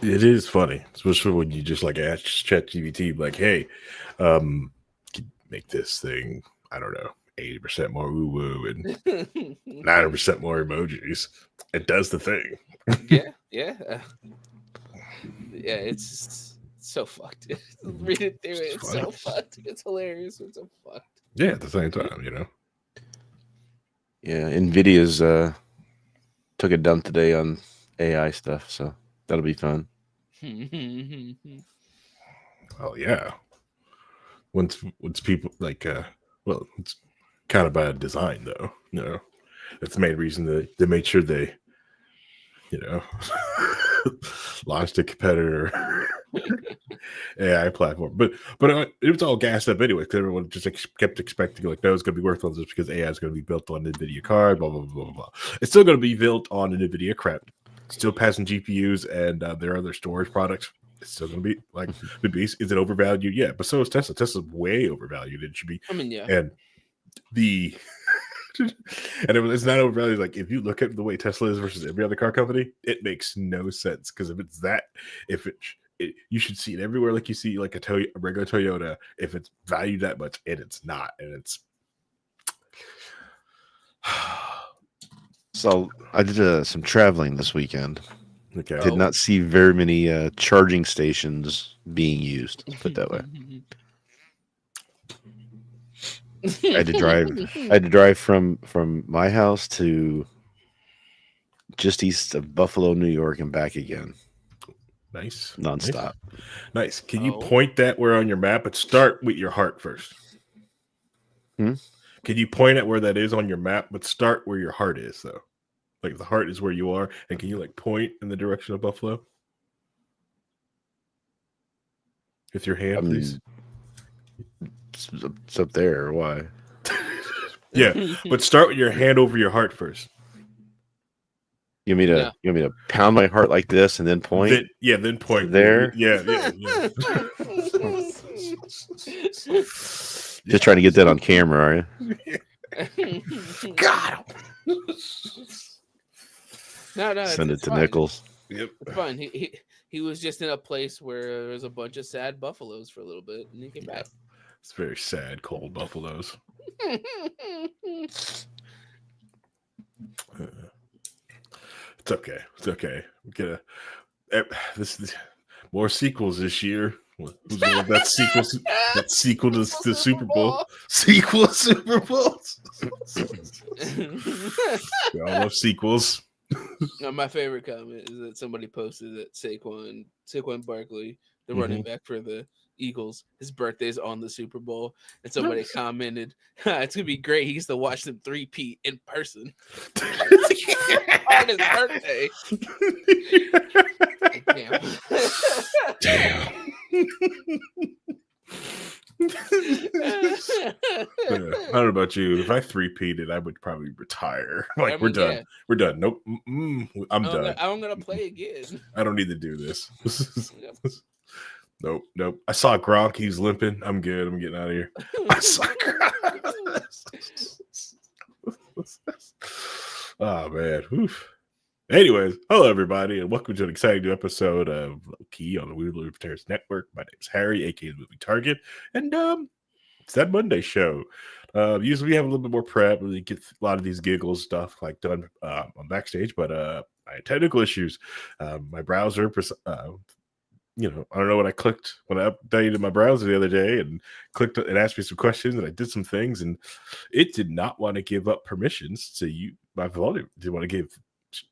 It is funny, especially when you just like ask ChatGPT, like, "Hey, make this thing, I don't know, 80% more woo woo and 90% more emojis." It does the thing. Yeah, yeah, yeah. It's so fucked. Read it through it. It's It's funny. so fucked. It's hilarious. It's so fucked. Yeah, at the same time, you know. Yeah, Nvidia's took a dump today on AI stuff, so that'll be fun. Oh yeah. Once people like well, it's kind of by design though. You know, that's the main reason that they made sure they, you know, launched a competitor AI platform. But it was all gassed up anyway because everyone just kept expecting like, no, it's going to be worthless just because AI is going to be built on NVIDIA card. Blah blah blah blah blah. It's still going to be built on an NVIDIA crap. Still passing GPUs and their other storage products. It's still going to be like the beast. Is it overvalued? Yeah, but so is Tesla. Tesla's way overvalued. It should be. I mean, yeah. And the it's not overvalued. Like if you look at the way Tesla is versus every other car company, it makes no sense because if you should see it everywhere. Like you see like a regular Toyota, if it's valued that much, and it's not, and it's. So I did some traveling this weekend. Okay. Did not see very many charging stations being used. Put it that way. I had to drive. I had to drive from my house to just east of Buffalo, New York, and back again, Nice. nonstop. Nice. Can you point that where on your map? But start with your heart first. Hmm? Can you point at where that is on your map? But start where your heart is, though. Like the heart is where you are, and can you like point in the direction of Buffalo with your hand, please? It's up there. Why? Yeah, but start with your hand over your heart first. You want me to? Yeah. You want me to pound my heart like this and then point? Then point there. Yeah. Just trying to get that on camera, are you? Got him. No, Send it to fine. Nichols. Yep. It's fine. He was just in a place where there was a bunch of sad buffaloes for a little bit, and he came back. It's very sad, cold buffaloes. It's okay. It's okay. We get this more sequels this year. Who's going that sequel? That sequel to the Super Bowl. Sequel Super Bowls. We all love sequels. My favorite comment is that somebody posted that Saquon Barkley, the running back for the Eagles, his birthday's on the Super Bowl, and somebody commented, "It's gonna be great. He gets to watch them three-peat in person on his birthday." Damn. I don't know about you. If I three-peated, I would probably retire. Like, we're done. Yeah. We're done. Nope. I'm done. I'm gonna play again. I don't need to do this. Nope. I saw Gronk. He's limping. I'm good. I'm getting out of here. I saw Gronk. Oh, man. Oof. Anyways, hello, everybody, and welcome to an exciting new episode of Low Key on the Weird Libertarians Network. My name's Harry, aka the Movie Target, and it's that Monday show. Usually we have a little bit more prep. We get a lot of these giggles stuff like done on backstage, but I had technical issues. My browser, I don't know what I clicked when I updated my browser the other day and clicked and asked me some questions, and I did some things, and it did not want to give up permissions to you. My volume didn't want to give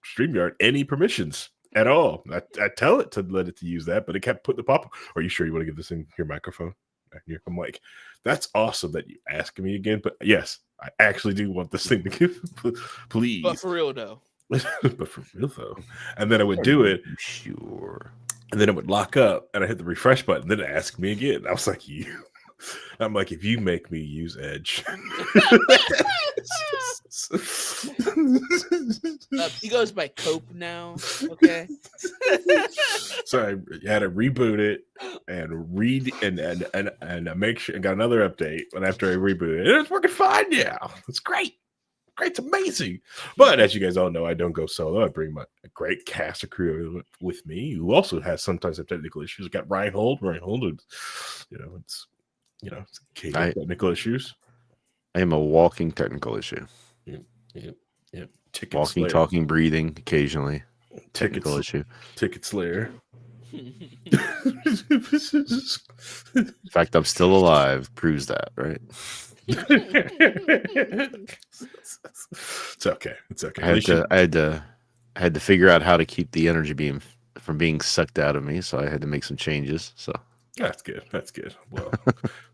StreamYard any permissions at all. I tell it to let it to use that, but it kept putting the pop. Are you sure you want to give this in your microphone? I'm like, that's awesome that you asking me again, but yes, I actually do want this thing to give. Please, but for real though. And then I would do it. Sure. And then it would lock up, and I hit the refresh button. Then it asked me again. I was like, I'm like, if you make me use Edge. He goes by Cope now. Okay. So I had to reboot it and read and make sure and got another update. And after I rebooted it, it's working fine now. It's great. It's amazing. But as you guys all know, I don't go solo. I bring a great cast of crew with me, who also has sometimes have technical issues. I got Rhinehold, it's technical issues. I am a walking technical issue. Yep. Ticket Walking, Slayer. talking, breathing, occasionally. Technical issue. Ticket Slayer. In fact, I'm still alive. Proves that, right? It's okay. I had to figure out how to keep the energy beam from being sucked out of me, so I had to make some changes. So that's good. Well,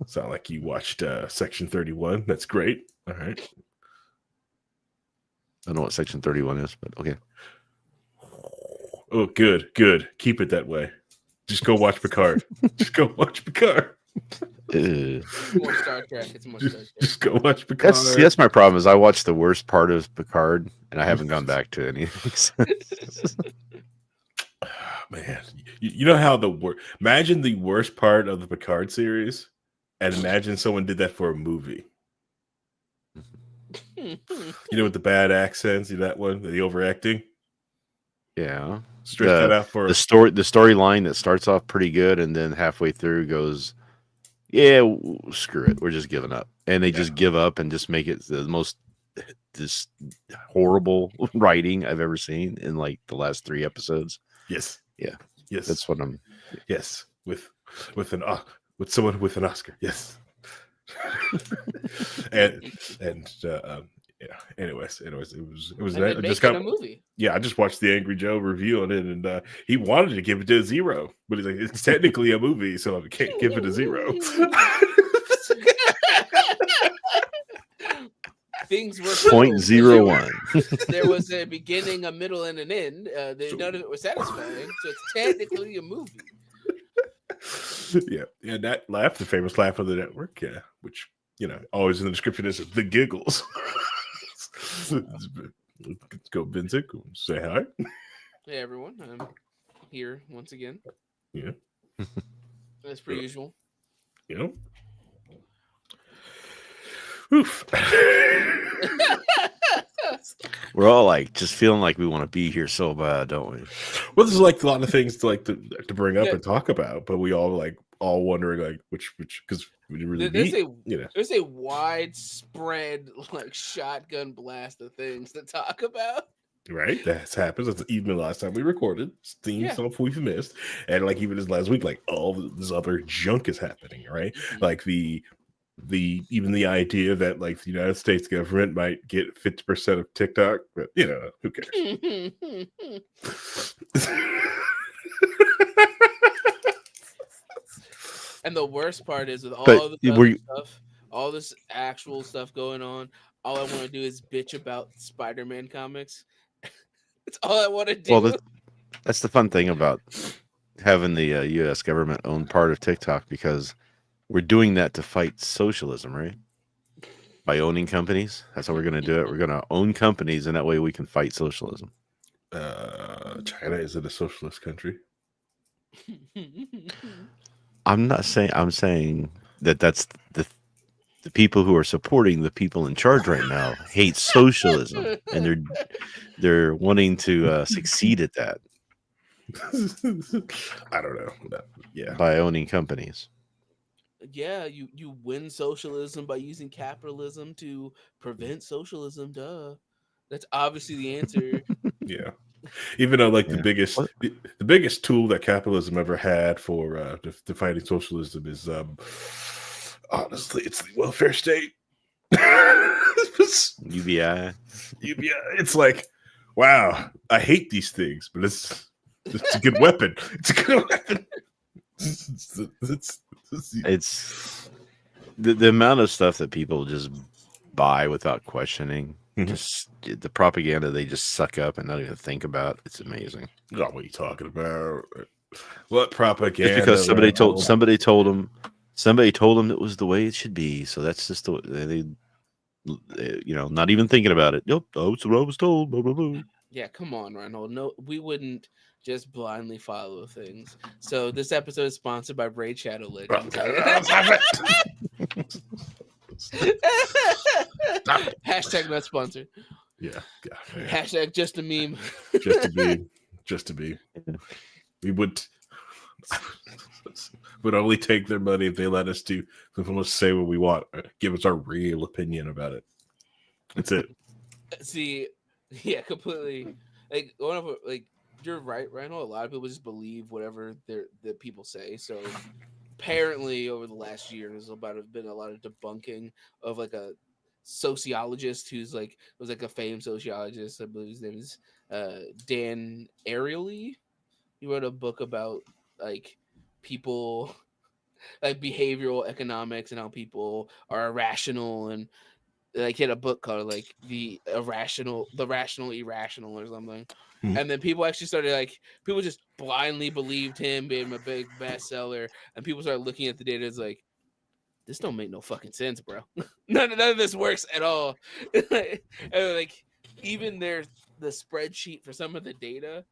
sound like you watched Section 31. That's great. All right. I don't know what Section 31 is, but okay. Oh, good. Keep it that way. Just go watch Picard. It's more Star Trek. Just go watch Picard. That's my problem. Is I watched the worst part of Picard, and I haven't gone back to anything. Man, you know how imagine the worst part of the Picard series, and imagine someone did that for a movie. With the bad accents, that one, the overacting. Yeah, stretch that out for the storyline that starts off pretty good, and then halfway through goes, yeah, screw it, we're just giving up, and they just give up and just make it the most this horrible writing I've ever seen in like the last 3 episodes. Yes. That's what I'm. Yes, with someone with an Oscar. Yes. Anyways, it was I just got a movie. Yeah, I just watched the Angry Joe review on it, and he wanted to give it a 0, but he's like, it's technically a movie, so I can't give it a 0. Things were 0.01. There was a beginning, a middle, and an end. None of it was satisfying, so it's technically a movie. Yeah, that laugh, the famous laugh of the network, which always in the description is the giggles. Let's go, Vincent. Say hi. Hey everyone, I'm here once again. Yeah, as per usual. Oof. We're all like just feeling like we want to be here so bad, don't we? Well, this is like a lot of things to bring up and talk about, but we all wondering like which because we really there's a widespread like shotgun blast of things to talk about. Right, that happens. That's even the last time we recorded. Stuff we've missed, and like even this last week, like all this other junk is happening. Right, like the even the idea that like the United States government might get 50% of TikTok, but who cares? And the worst part is with all this actual stuff going on, all I want to do is bitch about Spider-Man comics. That's all I want to do. Well, that's the fun thing about having the U.S. government own part of TikTok, because we're doing that to fight socialism, right? By owning companies. That's how we're going to do it. We're going to own companies, and that way we can fight socialism. China isn't a socialist country. I'm saying that's the people who are supporting the people in charge right now hate socialism, and they're wanting to succeed at that. I don't know. By owning companies. Yeah, you win socialism by using capitalism to prevent socialism. Duh. That's obviously the answer. Yeah. Even though like the biggest tool that capitalism ever had for fighting socialism is honestly it's the welfare state. UBI. It's like, wow, I hate these things, but it's a good weapon. It's a good weapon. It's the amount of stuff that people just buy without questioning. Just the propaganda they just suck up and not even think about. It's amazing. Oh, what are you talking about? What propaganda? Just because somebody told them it was the way it should be. So that's just the way they not even thinking about it. Yep, that's what I was told. Blah, blah, blah. Yeah, come on, Rhinehold. No, we wouldn't just blindly follow things. So this episode is sponsored by Raid Shadow Legends. Hashtag not sponsored. Yeah. Man. Hashtag just a meme. just to be. We would only take their money if they let us say what we want. Give us our real opinion about it. That's it. See, yeah, completely. Like you're right, Rhinehold. A lot of people just believe whatever the people say. So apparently, over the last year, there's been a lot of debunking of like a sociologist who's was a famed sociologist. I believe his name is Dan Ariely. He wrote a book about like people, like behavioral economics and how people are irrational, and like he had a book called like the rational irrational or something. And then people actually started people just blindly believed him, made him a big bestseller, and people started looking at the data as like, this don't make no fucking sense, bro. none of this works at all. And like even the spreadsheet for some of the data,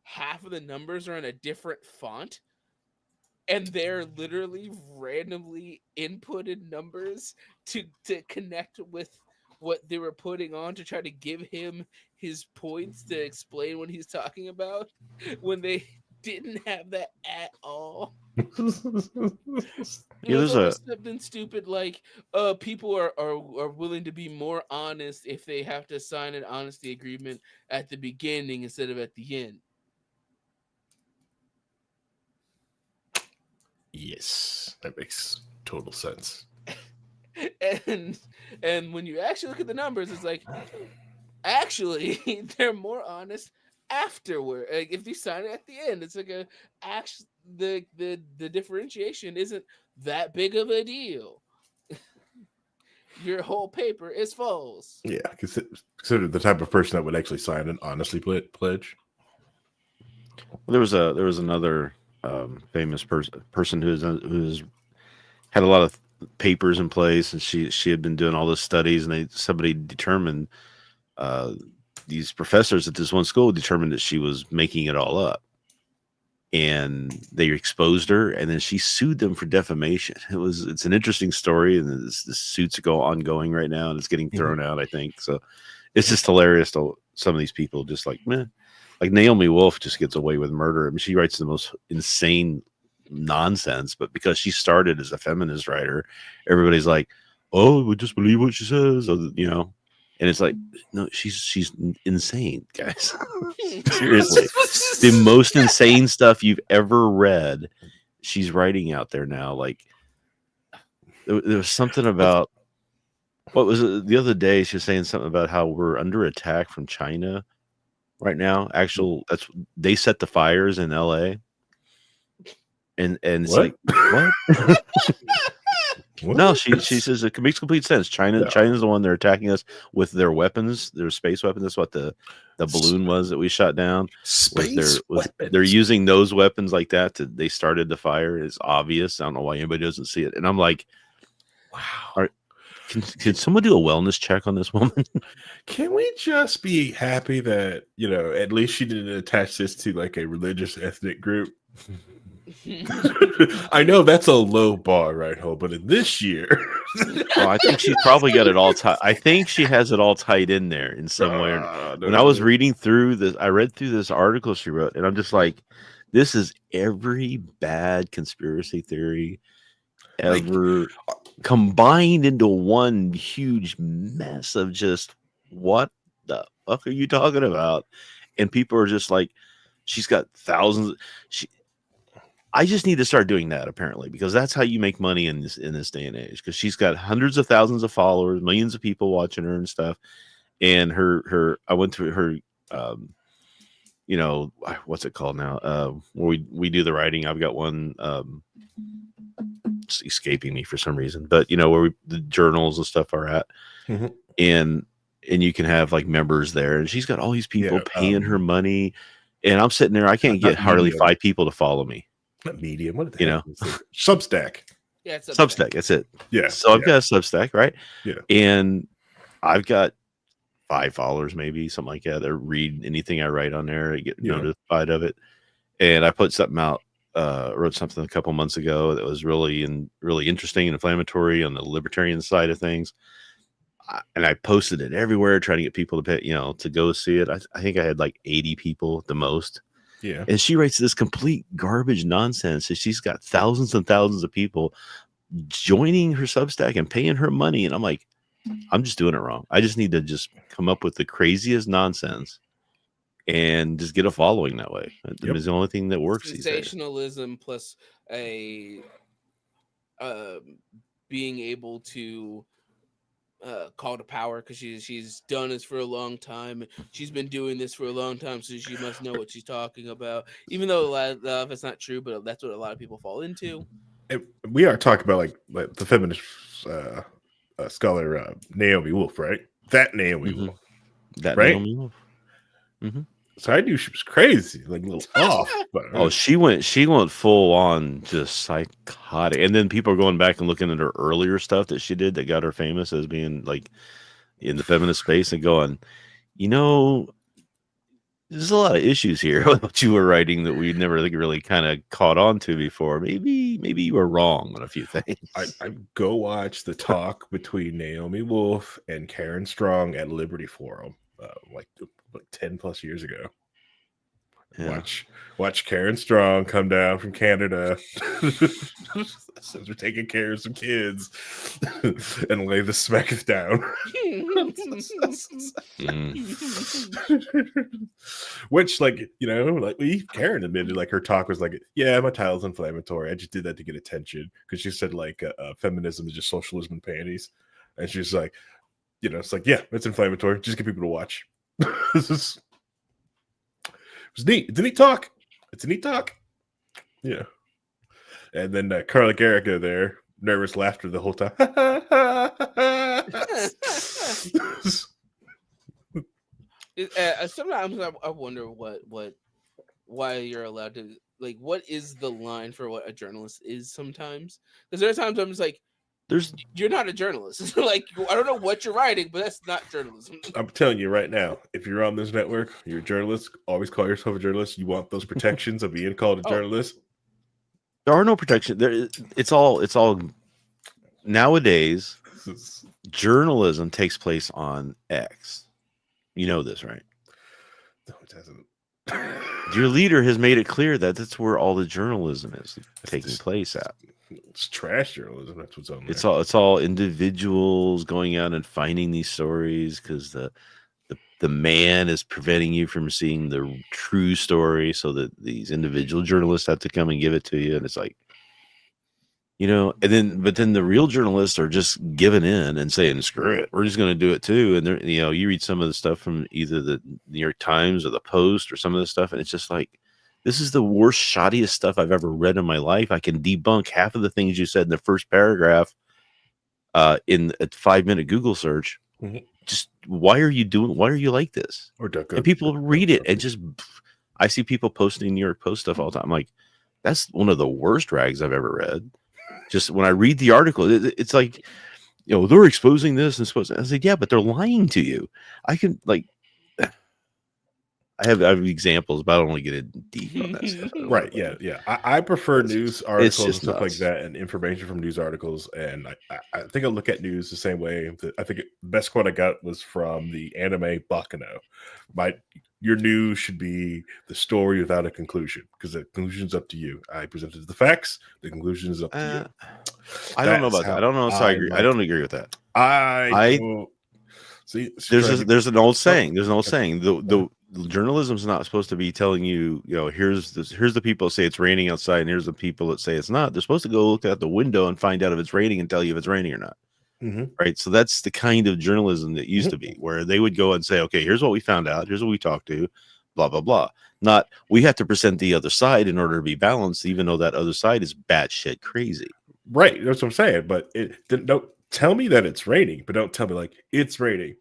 half of the numbers are in a different font, and they're literally randomly inputted numbers to connect with what they were putting on to try to give him his points to explain what he's talking about, when they didn't have that at all. It was almost something stupid like people are willing to be more honest if they have to sign an honesty agreement at the beginning instead of at the end. Yes, that makes total sense. And when you actually look at the numbers, it's like, actually they're more honest afterward. Like if you sign it at the end, it's like the differentiation isn't that big of a deal. Your whole paper is false. Yeah, consider the type of person that would actually sign an honestly pledge. Well, there was another famous person who's had a lot of papers in place, and she had been doing all the studies, and somebody determined, these professors at this one school determined that she was making it all up, and they exposed her, and then she sued them for defamation. It's an interesting story, and the suits go ongoing right now, and it's getting thrown out, I think. So it's just hilarious to some of these people just like, man, like Naomi Wolf just gets away with murder. I mean, she writes the most insane nonsense, but because she started as a feminist writer, everybody's like, oh, we just believe what she says, you know. And it's like, no, she's insane, guys. Seriously, the most insane stuff you've ever read, she's writing out there now. Like there was something about, what was it the other day? She was saying something about how we're under attack from China right now. They set the fires in LA. And it's what? Like, what? No, she says it makes complete sense. China's the one they're attacking us with their weapons, their space weapons. That's what the balloon was that we shot down. They're using those weapons like that they started the fire. It's obvious. I don't know why anybody doesn't see it. And I'm like, wow. Can someone do a wellness check on this woman? Can we just be happy that, at least she didn't attach this to like a religious ethnic group? I know that's a low bar, right, Ho? But in this year, well, I think she's probably got it all tied. I think she has it all tied in there in some way. When I was reading through this, I read through this article she wrote, and I'm just like, this is every bad conspiracy theory ever combined into one huge mess of just, what the fuck are you talking about? And people are just like, she's got thousands. I just need to start doing that, apparently, because that's how you make money in this day and age. Because she's got hundreds of thousands of followers, millions of people watching her and stuff. And I went through her, what's it called now? Where we do the writing. I've got one, it's escaping me for some reason, but where the journals and stuff are at, and you can have like members there, and she's got all these people paying her money, and I'm sitting there, I can't get hardly 5 people to follow me. Not Medium. What the hell is it? Substack. Yeah, it's Substack. That's it. Yeah. So I've got a Substack, right? Yeah. And I've got 5 followers, maybe something like that. They read anything I write on there. I get notified of it. And I put something out wrote something a couple months ago that was really interesting and inflammatory on the libertarian side of things. And I posted it everywhere, trying to get people to pay, to go see it. I think I had like 80 people at the most. Yeah. And she writes this complete garbage nonsense. And she's got thousands and thousands of people joining her Substack and paying her money. And I'm like, I'm just doing it wrong. I just need to just come up with the craziest nonsense and just get a following that way. Yep. It's the only thing that works these days. Sensationalism plus a being able to call to power, because she's done this for a long time. She's been doing this for a long time, so she must know what she's talking about. Even though a lot of it's not true, but that's what a lot of people fall into. We are talking about like the feminist scholar Naomi Wolf, right? That Naomi Wolf, that right? Naomi Wolf. Mm-hmm. So I knew she was crazy, like a little off. But, she went full on just psychotic. And then people are going back and looking at her earlier stuff that she did that got her famous as being like in the feminist space and going, there's a lot of issues here with what you were writing that we never really kind of caught on to before. Maybe you were wrong on a few things. I go watch the talk between Naomi Wolf and Karen Strong at Liberty Forum, like 10 plus years ago. Yeah. Watch Karen Strong come down from Canada since we're taking care of some kids and lay the smack down. Which, like Karen admitted, like her talk was like, yeah, my title's inflammatory. I just did that to get attention, because she said like feminism is just socialism in panties, and she's like, it's like, yeah, it's inflammatory. Just get people to watch. It's neat. It's a neat talk. Yeah. And then Carla Garrica there, nervous laughter the whole time. Sometimes I wonder why you're allowed to, like, what is the line for what a journalist is sometimes? Because there are times I'm just like, you're not a journalist. Like, I don't know what you're writing, but that's not journalism. I'm telling you right now, if you're on this network, you're a journalist. Always call yourself a journalist. You want those protections of being called a journalist. There are no protections. It's all nowadays. Journalism takes place on X. You know this, right? No, it doesn't. Your leader has made it clear that that's where all the journalism is taking place at. It's trash journalism. That's what's on there. It's all individuals going out and finding these stories because the man is preventing you from seeing the true story, so that these individual journalists have to come and give it to you. And it's like, but then the real journalists are just giving in and saying, screw it, we're just going to do it too. And they're, you read some of the stuff from either the New York Times or the Post or some of the stuff, and it's just like, this is the worst, shoddiest stuff I've ever read in my life. I can debunk half of the things you said in the first paragraph in a 5-minute Google search. Mm-hmm. Just why are you like this? Or and people read it and just, I see people posting New York Post stuff all the time. I'm like, that's one of the worst rags I've ever read. Just when I read the article, it's like, they're exposing this and supposed. I said, yeah, but they're lying to you. I can I have examples, but I don't want to get in deep on that stuff. Right? Yeah. I prefer news articles and stuff like that, and information from news articles. And I think I look at news the same way. I think the best quote I got was from the anime Baccano. Your news should be the story without a conclusion, because the conclusion is up to you. I presented the facts. The conclusion is up to you. I don't know about that. I don't know if I agree. I don't agree with that. See, there's an old saying. The journalism's not supposed to be telling you, here's the people that say it's raining outside, and here's the people that say it's not. They're supposed to go look out the window and find out if it's raining and tell you if it's raining or not. Mm-hmm. Right. So that's the kind of journalism that used to be, where they would go and say, okay, here's what we found out. Here's what we talked to, blah, blah, blah. Not, we have to present the other side in order to be balanced, even though that other side is batshit crazy. Right. That's what I'm saying. But don't tell me that it's raining, but don't tell me like it's raining.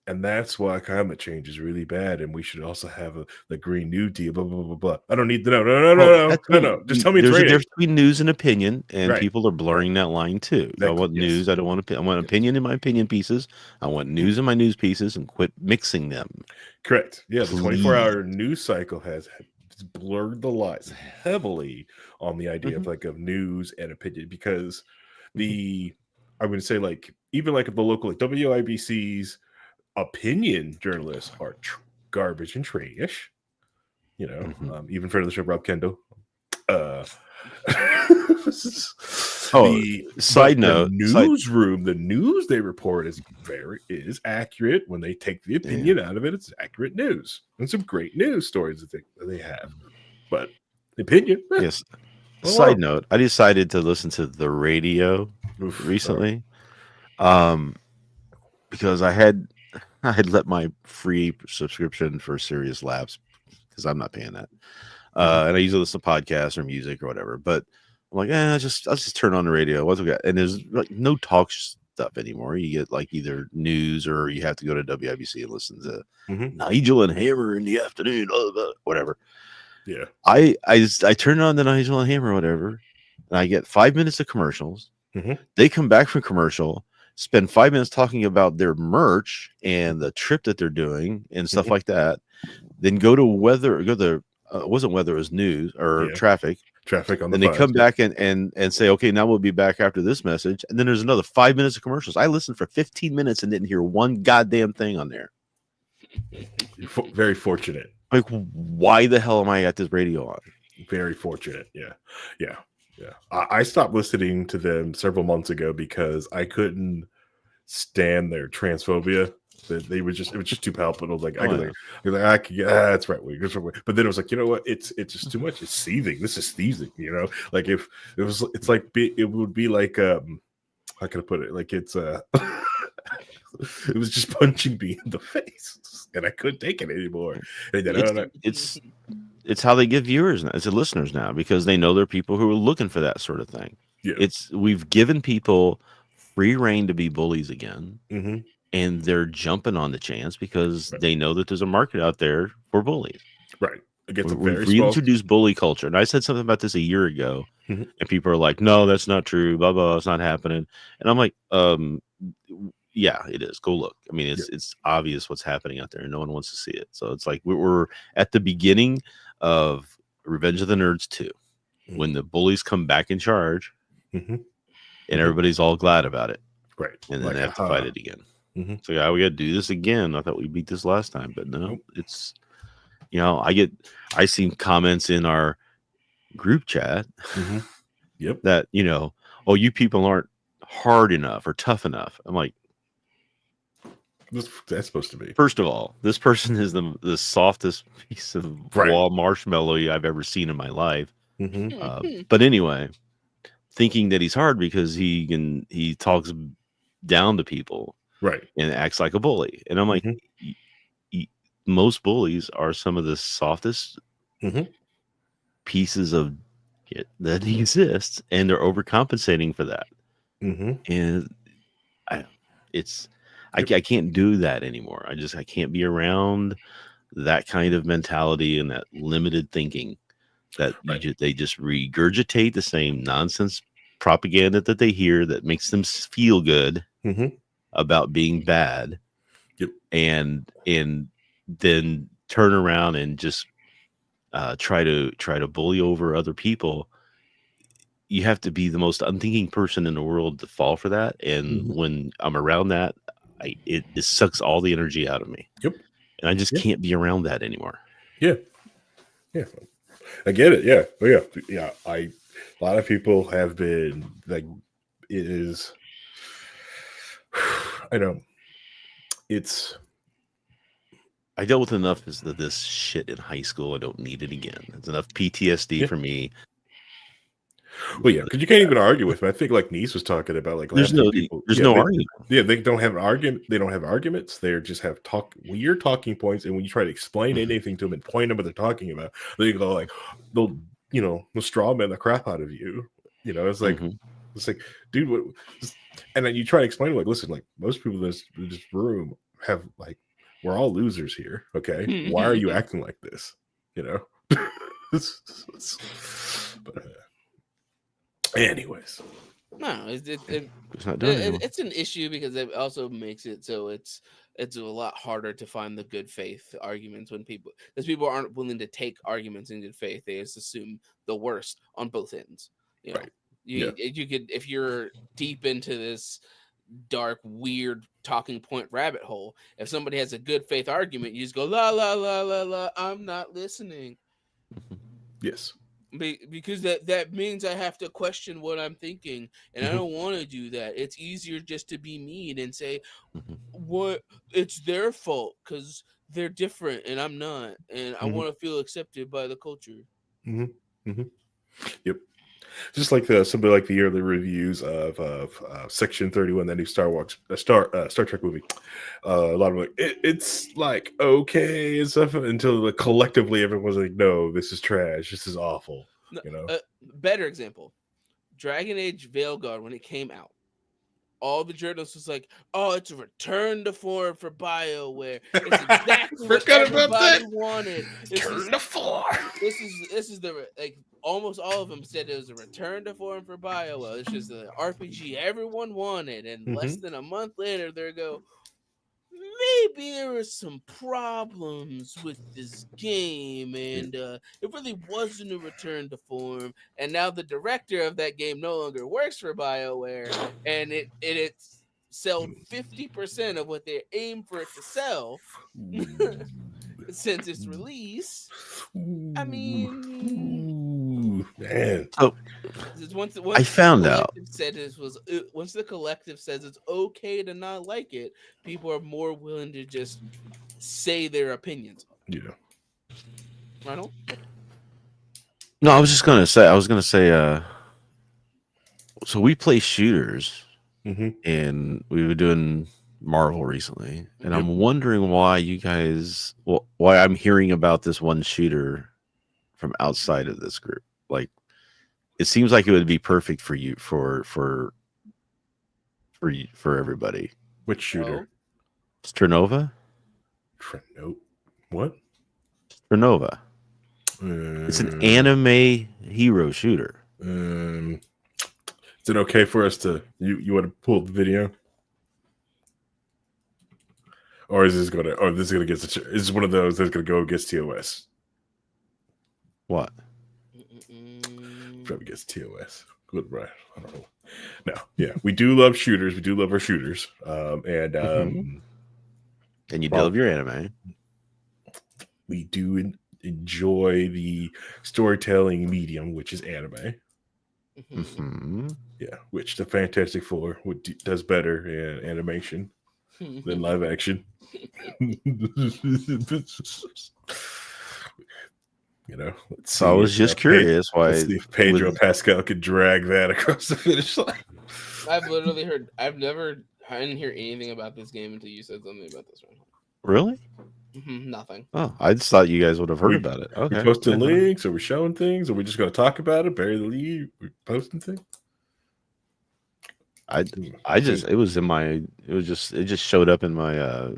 And that's why climate change is really bad, and we should also have the Green New Deal. Blah blah blah blah. I don't need to know. No. Just tell me. There's a difference between news and opinion, and people are blurring that line too. I want news. I don't want I want opinion in my opinion pieces. I want news in my news pieces, and quit mixing them. Correct. Yeah, the 24-hour news cycle has blurred the lines heavily on the idea of like of news and opinion, because the I'm going to say like even like the local like WIBC's opinion journalists are garbage and trash. You know, even friend of the show, Rob Kendall. Side note, the newsroom, the news they report is accurate. When they take the opinion out of it, it's accurate news and some great news stories that they have. But the opinion, yes. Side note, I decided to listen to the radio recently, because I had let my free subscription for Sirius lapse because I'm not paying that. And I usually listen to podcasts or music or whatever, but I'm like, I'll just turn on the radio. What's we got? And there's like no talk stuff anymore. You get like either news or you have to go to WIBC and listen to Nigel and Hammer in the afternoon, whatever. Yeah. I turn on the Nigel and Hammer or whatever, and I get 5 minutes of commercials. They come back from commercial, spend 5 minutes talking about their merch and the trip that they're doing and stuff like that. Then go to weather, it wasn't weather, it was news or traffic on and they come back and say, okay, now we'll be back after this message, and then there's another 5 minutes of commercials. I listened for 15 minutes and didn't hear one goddamn thing on there. You're very fortunate. Like, why the hell am I at this radio on? Very fortunate. Yeah. I stopped listening to them several months ago because I couldn't stand their transphobia. It was just too palpable. Like I could get that's right wing, but then it was like, you know what? It's just too much. It's seething. This is seething. You know, like if it was, it's like it would be like how can I put it? Like it's it was just punching me in the face, and I couldn't take it anymore. And then, it's how they get viewers now, it's listeners now, because they know there are people who are looking for that sort of thing. Yeah. We've given people free reign to be bullies again. And they're jumping on the chance because they know that there's a market out there for bullies. Right. We've reintroduced bully culture. And I said something about this a year ago, and people are like, no, that's not true. Blah, blah, it's not happening. And I'm like, yeah, it is. Go look. I mean, it's obvious what's happening out there, and no one wants to see it. So it's like we're at the beginning of Revenge of the Nerds 2, when the bullies come back in charge, and everybody's all glad about it. Right. And then they have to fight it again. So yeah, we got to do this again. I thought we beat this last time, but no, it's, you know, I seen comments in our group chat that, you know, oh, you people aren't hard enough or tough enough. I'm like, that's supposed to be. First of all, this person is the softest piece of raw marshmallow I've ever seen in my life. But anyway, thinking that he's hard because he talks down to people. Right. And acts like a bully. And I'm like, most bullies are some of the softest pieces of it that exists, and they're overcompensating for that. And I can't do that anymore. I can't be around that kind of mentality and that limited thinking that they just regurgitate the same nonsense propaganda that they hear that makes them feel good about being bad, and then turn around and just try to bully over other people. You have to be the most unthinking person in the world to fall for that. And when I'm around that, it sucks all the energy out of me. And I just can't be around that anymore. Yeah, I get it. Yeah. A lot of people have been like, it is. I know. I dealt with enough of this shit in high school. I don't need it again. It's enough PTSD for me. Well, yeah, because you can't even argue with me. I think like Niece was talking about like there's no argument. Yeah, they don't have an argument. They don't have arguments. They just have weird talking points. And when you try to explain anything to them and point them what they're talking about, they go like, they'll straw man the crap out of you. You know, it's like dude, what? And then you try to explain like, listen, like most people in this room have like, we're all losers here. Okay, why are you acting like this? You know. But anyways, No, It's not doing it. it's an issue because it also makes it so it's a lot harder to find the good faith arguments when people aren't willing to take arguments in good faith. They just assume the worst on both ends. You know, Right. Yeah. you could, if you're deep into this dark, weird talking point rabbit hole, if somebody has a good faith argument, you just go la la la la la. I'm not listening. Yes. Because that means I have to question what I'm thinking, and I don't want to do that. It's easier just to be mean and say what it's their fault because they're different and I'm not, and I want to feel accepted by the culture. Yep. Just like somebody like the early reviews of Section 31, that new Star Trek movie. A lot of like it's like okay and stuff until collectively everyone's like, no, this is trash. This is awful. You know. Better example: Dragon Age Veilguard when it came out. All the journalists was like, "Oh, it's a return to form for BioWare. It's exactly what everybody wanted. Return to form. This is the like." Almost all of them said it was a return to form for BioWare. It's just the RPG everyone wanted, and less than a month later, they go, maybe there were some problems with this game, and it really wasn't a return to form. And now the director of that game no longer works for BioWare, and it sold 50% of what they aimed for it to sell since its release. I mean, man. So once I found out. Once the collective says it's okay to not like it, people are more willing to just say their opinions. Yeah. Rhinehold? No, I was gonna say. So we play shooters, and we were doing Marvel recently, and I'm wondering why you guys, why I'm hearing about this one shooter from outside of this group. Like, it seems like it would be perfect for you, for everybody. Which shooter? Sternova? Nope. What? Sternova. It's an anime hero shooter. Is it okay for us to you want to pull the video? Or is this gonna get is this one of those that's gonna go against TOS? What? Probably against TOS. Good, right? I don't know. No, yeah, we do love shooters. We do love our shooters. And you love your anime. We do enjoy the storytelling medium, which is anime. Yeah, which the Fantastic Four does better in animation than live action. You know, I was just curious why. Let's see if Pedro Pascal could drag that across the finish line. I've literally heard. I didn't hear anything about this game until you said something about this one. Really? Nothing. Oh, I just thought you guys would have heard about it. Okay. We posting links, or we're showing things, or we're just going to talk about it, bury the lead, we're posting things. It just showed up in my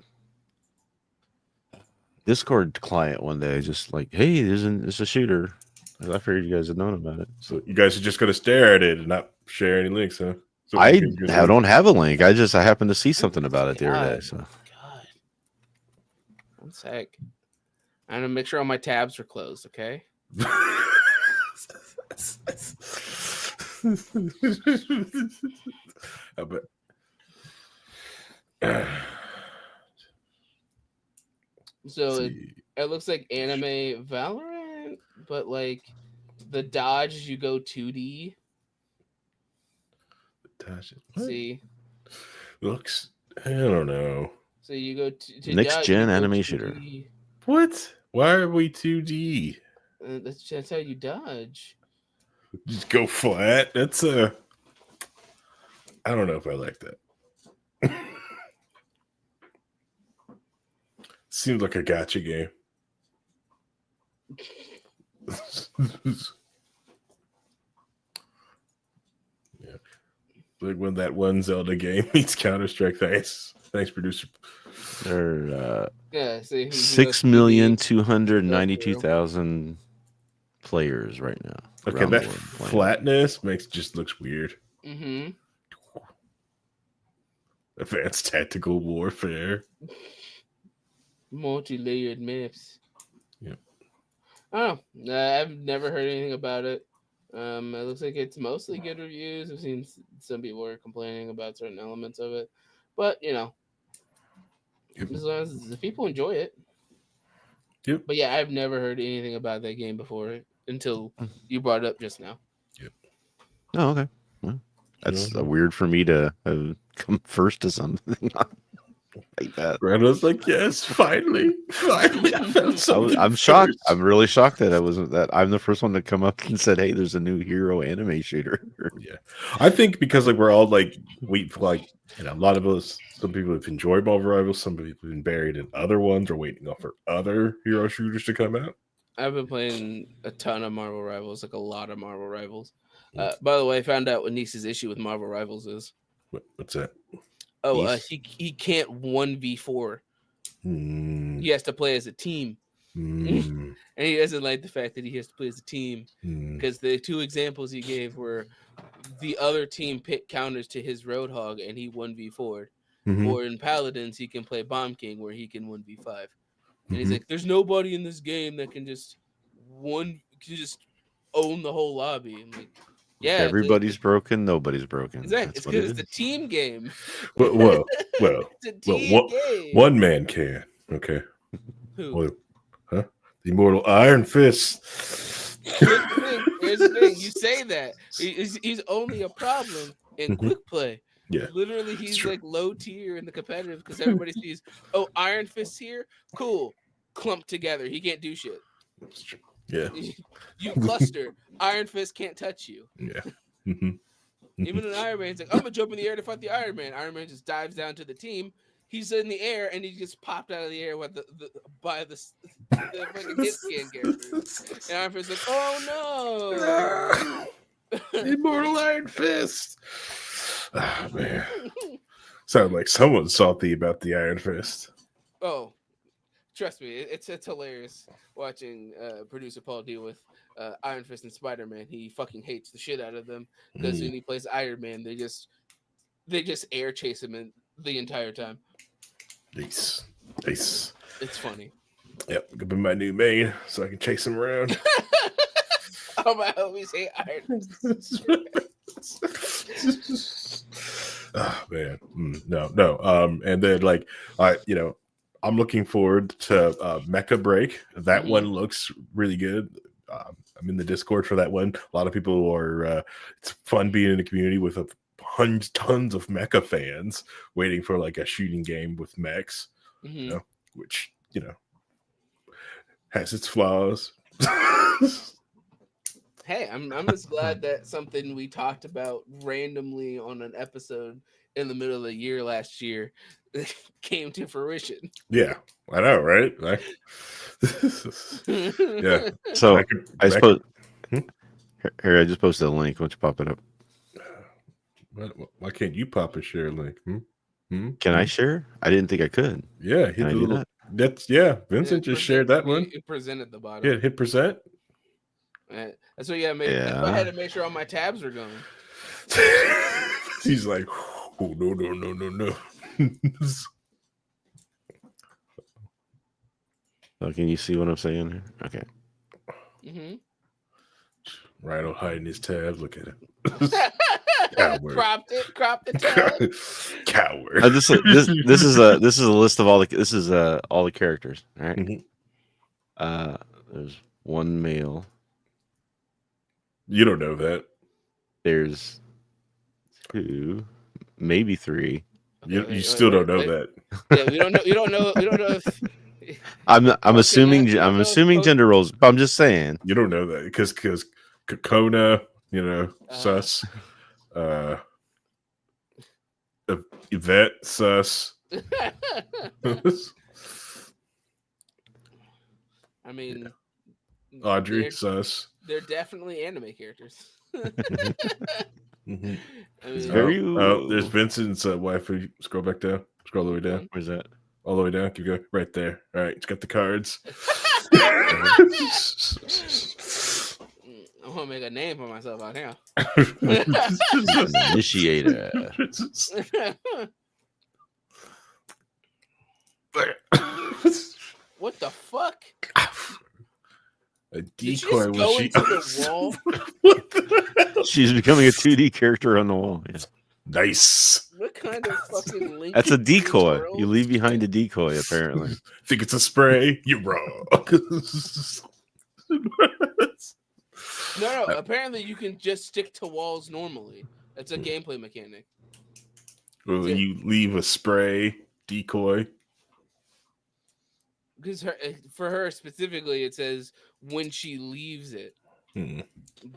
Discord client one day, just like, hey, it's a shooter. I figured you guys had known about it. So you guys are just going to stare at it and not share any links, huh? So I don't have a link. I happened to see something about it the other day. So, God, 1 sec. I'm gonna make sure all my tabs are closed. Okay. I bet. So it looks like anime Valorant, but like the dodge you go 2D. See, looks. I don't know. So you go to next dodge, gen anime shooter. What? Why are we 2D? That's how you dodge. Just go flat. That's I don't know if I like that. Seems like a gotcha game. Yeah. Like when that one Zelda game meets Counter-Strike. Thanks, producer. They're see, 6,292,000 players right now. Okay, that flatness looks weird. Mm-hmm. Advanced tactical warfare. Multi-layered maps. Yeah. Oh, I've never heard anything about it. It looks like it's mostly good reviews. I've seen some people are complaining about certain elements of it, but you know, as long as the people enjoy it. Yep. But yeah, I've never heard anything about that game before until you brought it up just now. Yep. Oh, okay. Well, that's weird for me to come first to something like that. Brad was like, "Yes, finally, finally, I found something." I'm shocked. first." I'm really shocked that I wasn't that. I'm the first one to come up and said, "Hey, there's a new hero anime shooter." Yeah, I think because like we're all like a lot of us. Some people have enjoyed Marvel Rivals. Some people have been buried in other ones or waiting for other hero shooters to come out. I've been playing a ton of Marvel Rivals, like a lot of Marvel Rivals. By the way, I found out what Nice's issue with Marvel Rivals is. What's that? Oh, he can't 1v4. He has to play as a team. And he doesn't like the fact that he has to play as a team because the two examples he gave were the other team picked counters to his Roadhog and he 1v4'd. Or in Paladins, he can play Bomb King where he can 1v5. And he's like, there's nobody in this game that can just own the whole lobby. And like, yeah, everybody's broken, nobody's broken. Exactly. It's because it's a team game. Well, it's a team game. One man can. Okay. Who? Well, huh? The immortal Iron Fist. Here's the thing. You say that he's only a problem in quick play. Yeah, literally, he's like low tier in the competitive because everybody sees, oh, Iron Fist here, cool, clumped together. He can't do shit. That's true. Yeah, you cluster. Iron Fist can't touch you. Yeah. Even an Iron Man's like, I'm gonna jump in the air to fight the Iron Man. Iron Man just dives down to the team. He's in the air and he gets popped out of the air with by the fucking hit scan characters. And Iron Fist's like, oh no, immortal Iron Fist. Oh man, sounds like someone's salty about the Iron Fist. Oh, trust me, it's hilarious watching producer Paul deal with Iron Fist and Spider-Man. He fucking hates the shit out of them because when he plays Iron Man, they just air chase him the entire time. Nice. It's funny. Yep, could be my new main, so I can chase him around. All my homies hate Iron Fist. Oh man, no. And then like, I'm looking forward to Mecha Break. That one looks really good. I'm in the Discord for that one. A lot of people are. It's fun being in a community with tons of mecha fans waiting for like a shooting game with mechs, which has its flaws. Hey, I'm just glad that something we talked about randomly on an episode in the middle of the year last year came to fruition. Yeah, I know, right? Yeah. So I suppose here I just posted a link. Why don't you pop it up? Why can't you pop a share link? Can I share? I didn't think I could. Yeah, Can I do that? That's Vincent just shared that one. You present at the bottom. Yeah, hit present. That's what you gotta make. I had to make sure all my tabs are going. He's like, oh no. Oh, can you see what I'm saying here? Okay. Rhino hiding his tabs. Look at it. Coward. Cropped the tab. Coward. This is a list of all the characters. All right. There's one male. You don't know that. There's two, maybe three. You still don't know that. Yeah, we don't know. You don't know. If, I'm assuming gender roles, but I'm just saying. You don't know that because Kokona, sus. Yvette, sus. I mean, Audrey, sus. They're definitely anime characters. I mean, there's Vincent's waifu. Scroll back down. Scroll all the way down. Where's that? All the way down. Keep going. Right there. All right. It's got the cards. I'm gonna make a name for myself out here. Initiator. What the fuck? A Did she decoy just go when into the wall? What the hell? She's becoming a 2D character on the wall. Yeah. Nice. What kind of fucking link? That's a decoy. world? You leave behind a decoy, apparently. Think it's a spray? You're wrong. No. Apparently, you can just stick to walls normally. That's a gameplay mechanic. Well, you leave a spray decoy. Because for her specifically, it says when she leaves it.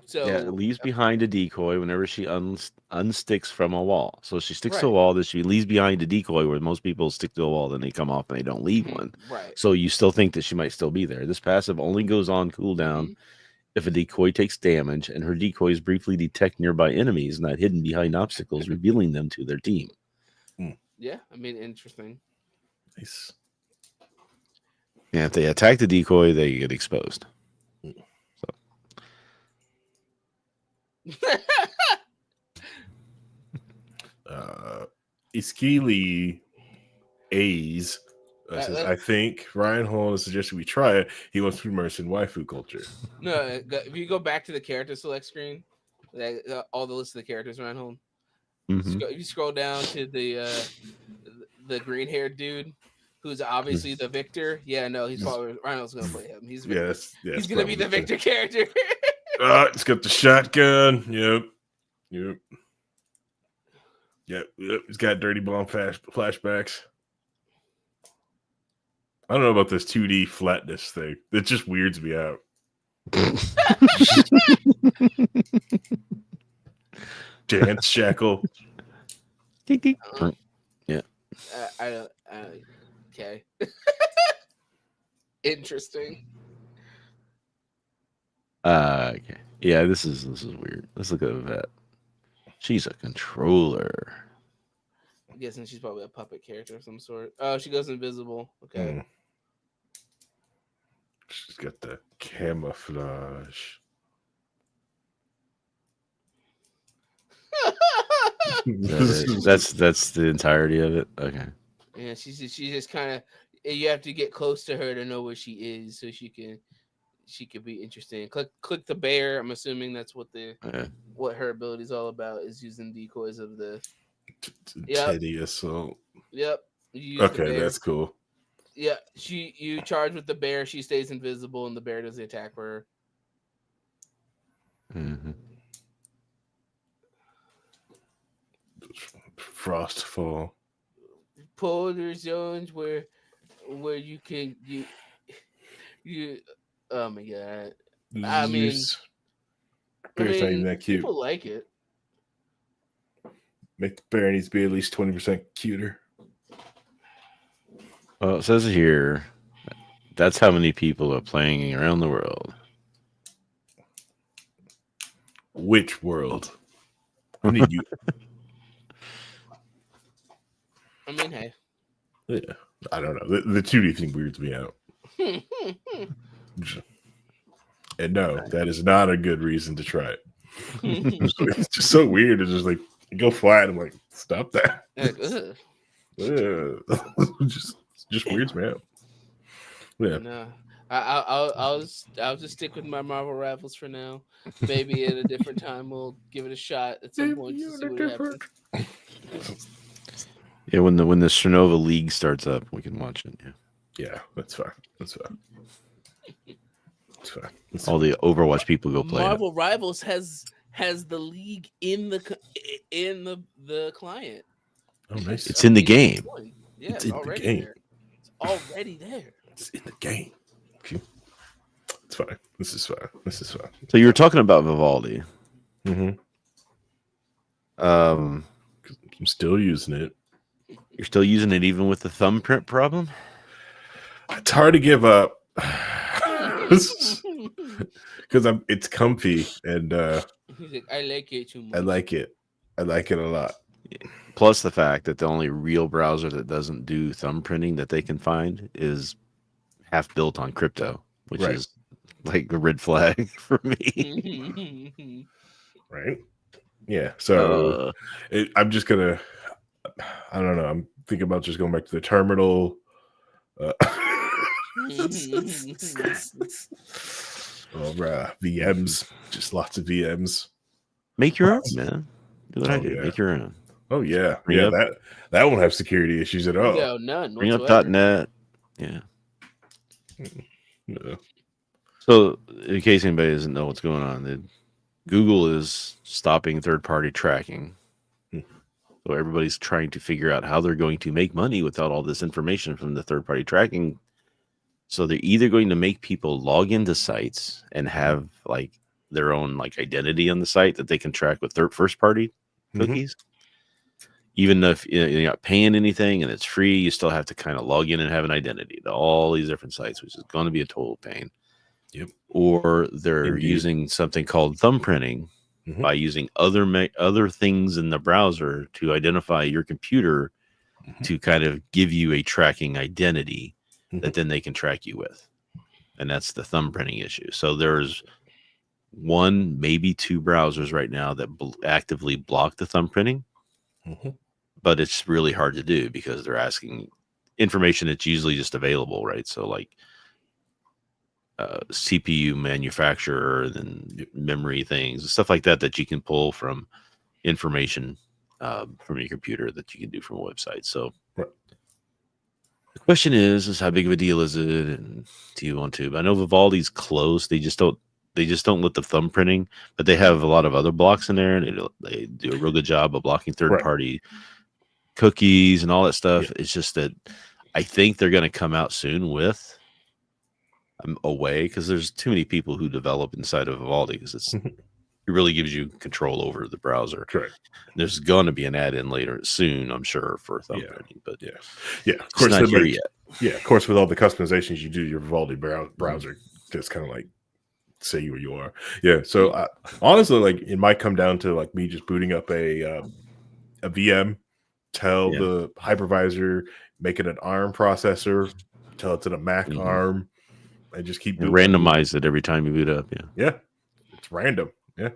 So Yeah, it leaves behind a decoy whenever she unsticks from a wall. So she sticks to a Right. wall, then she leaves behind a decoy where most people stick to a wall, then they come off and they don't leave one. Right. So you still think that she might still be there. This passive only goes on cooldown if a decoy takes damage and her decoys briefly detect nearby enemies not hidden behind obstacles, revealing them to their team. Yeah, I mean, interesting. Nice. And if they attack the decoy, they get exposed. Iskili A's says, I think Rhinehold has suggested we try it. He wants to immerse in waifu culture. No, if you go back to the character select screen, all the list of the characters Rhinehold. You scroll down to the green haired dude who's obviously the victor. Yeah, no, he's probably Rhinehold's gonna play him. He's he's gonna be the victor character. It's got the shotgun. Yep. He's got dirty bomb flashbacks. I don't know about this 2D flatness thing. It just weirds me out. Dance shackle. Yeah. Okay. Interesting. Okay. Yeah, this is weird. Let's look at that. She's a controller. I'm guessing she's probably a puppet character of some sort. Oh, she goes invisible. Okay. She's got the camouflage. That's the entirety of it. Okay. Yeah, she's just kind of. You have to get close to her to know where she is, so she could be interesting. Click the bear. I'm assuming that's what what her ability is all about, is using decoys of the Teddy assault. Yep. Okay, that's cool. Yeah, you charge with the bear. She stays invisible, and the bear does the attack for her. Frostfall. Polar zones where you can you. Oh my god! I mean, that cute. People like it. Make the bear needs to be at least 20% cuter. Well, it says here that's how many people are playing around the world. Which world? I need you. I mean, hey. Yeah, I don't know. The 2D thing weirds me out. And no, that is not a good reason to try it. It's just so weird. It's just like, go flat. I'm like, stop that. just weirds me out. Yeah. No, I'll just stick with my Marvel Rivals for now. Maybe at a different time we'll give it a shot at some point to see what happens. Yeah, when the Cernova League starts up, we can watch it. Yeah, that's fine. All the Overwatch people go play. Marvel Rivals has the league in the client. Oh, nice! It's in the game. Yeah, it's already the game. There. It's already there. It's in the game. Okay. It's fine. This is fine. So you were talking about Vivaldi. I'm still using it. You're still using it even with the thumbprint problem? It's hard to give up because it's comfy and he's like, I like it too much. I like it a lot. Plus the fact that the only real browser that doesn't do thumbprinting that they can find is half built on crypto, which is like a red flag for me. Right? Yeah. So Uh, I'm just gonna. I don't know. I'm thinking about just going back to the terminal. VMs, just lots of VMs. make your own, man. Do what I do. Yeah. Make your own. Oh yeah, Bring up, that won't have security issues at all. No, none bring whatsoever. up .net. Yeah. No. So, in case anybody doesn't know what's going on, Google is stopping third-party tracking. So everybody's trying to figure out how they're going to make money without all this information from the third-party tracking. So they're either going to make people log into sites and have like their own like identity on the site that they can track with first-party cookies. Even if you're not paying anything and it's free, you still have to kind of log in and have an identity to all these different sites, which is going to be a total pain. Yep. Or they're using something called thumbprinting by using other things in the browser to identify your computer to kind of give you a tracking identity that then they can track you with. And that's the thumbprinting issue. So there's one, maybe two browsers right now that actively block the thumbprinting. But it's really hard to do because they're asking information that's usually just available, right? So like CPU manufacturer and memory things, stuff like that you can pull from information from your computer that you can do from a website. So the question is how big of a deal is it, and do you want to? But I know Vivaldi's close. They just don't let the thumbprinting, but they have a lot of other blocks in there, and they do a real good job of blocking third-party cookies and all that stuff. It's just that I think they're going to come out soon with a way, because there's too many people who develop inside of Vivaldi, because it really gives you control over the browser. Correct. There's going to be an add-in later soon, I'm sure, for thumbprinting, but of course, not here yet. Yeah, of course, with all the customizations you do to your Vivaldi browser, just kind of like say who you are. Yeah. So honestly, like it might come down to like me just booting up a VM, tell the hypervisor, make it an ARM processor, tell it to the Mac ARM, and just keep doing randomize it every time you boot up. Yeah. It's random. Yeah.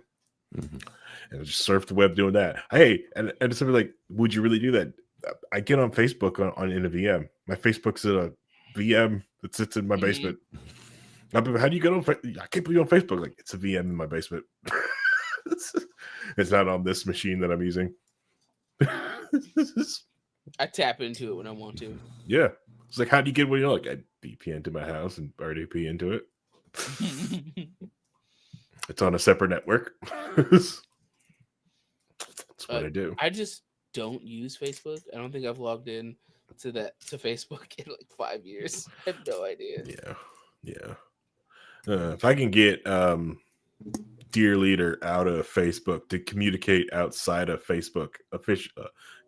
And just surf the web doing that. Hey, and somebody like, would you really do that? I get on Facebook in a VM. My Facebook's in a VM that sits in my basement. How do you get on? I can't believe you're on Facebook. Like, it's a VM in my basement. It's not on this machine that I'm using. I tap into it when I want to. Yeah. It's like, how do you get where you're like, I VPN to my house and RDP into it. It's on a separate network. That's what I do. I just don't use Facebook. I don't think I've logged in to Facebook in like 5 years. I have no idea. Yeah. If I can get Dear Leader out of Facebook to communicate outside of Facebook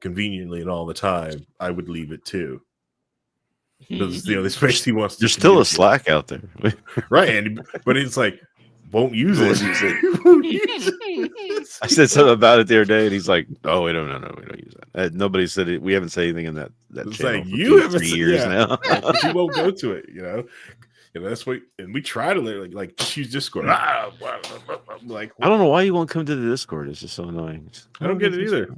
conveniently and all the time, I would leave it too. Because this space he wants to. There's still a Slack out there, right? But it's like won't use it. I said something about it the other day, and he's like, "Oh, we don't use that." Nobody said it. We haven't said anything in that it's channel like for you 3 years now. But you won't go to it, that's what. And we try to like choose Discord. Like, I don't know why you won't come to the Discord. It's just so annoying. I don't get it either.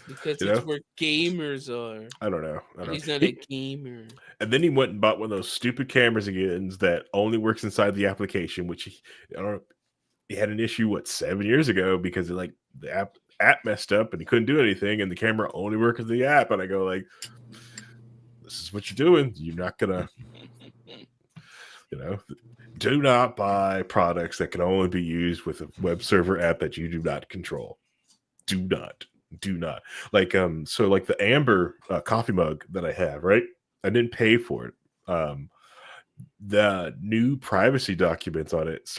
Because it's where gamers are. I don't know. He's not a gamer. And then he went and bought one of those stupid cameras again that only works inside the application, which he had an issue 7 years ago because the app messed up and he couldn't do anything, and the camera only works with the app. And I go like, this is what you're doing. You're not gonna, do not buy products that can only be used with a web server app that you do not control. Do not. Like so like the Amber coffee mug that I have, right? I didn't pay for it. The new privacy documents on it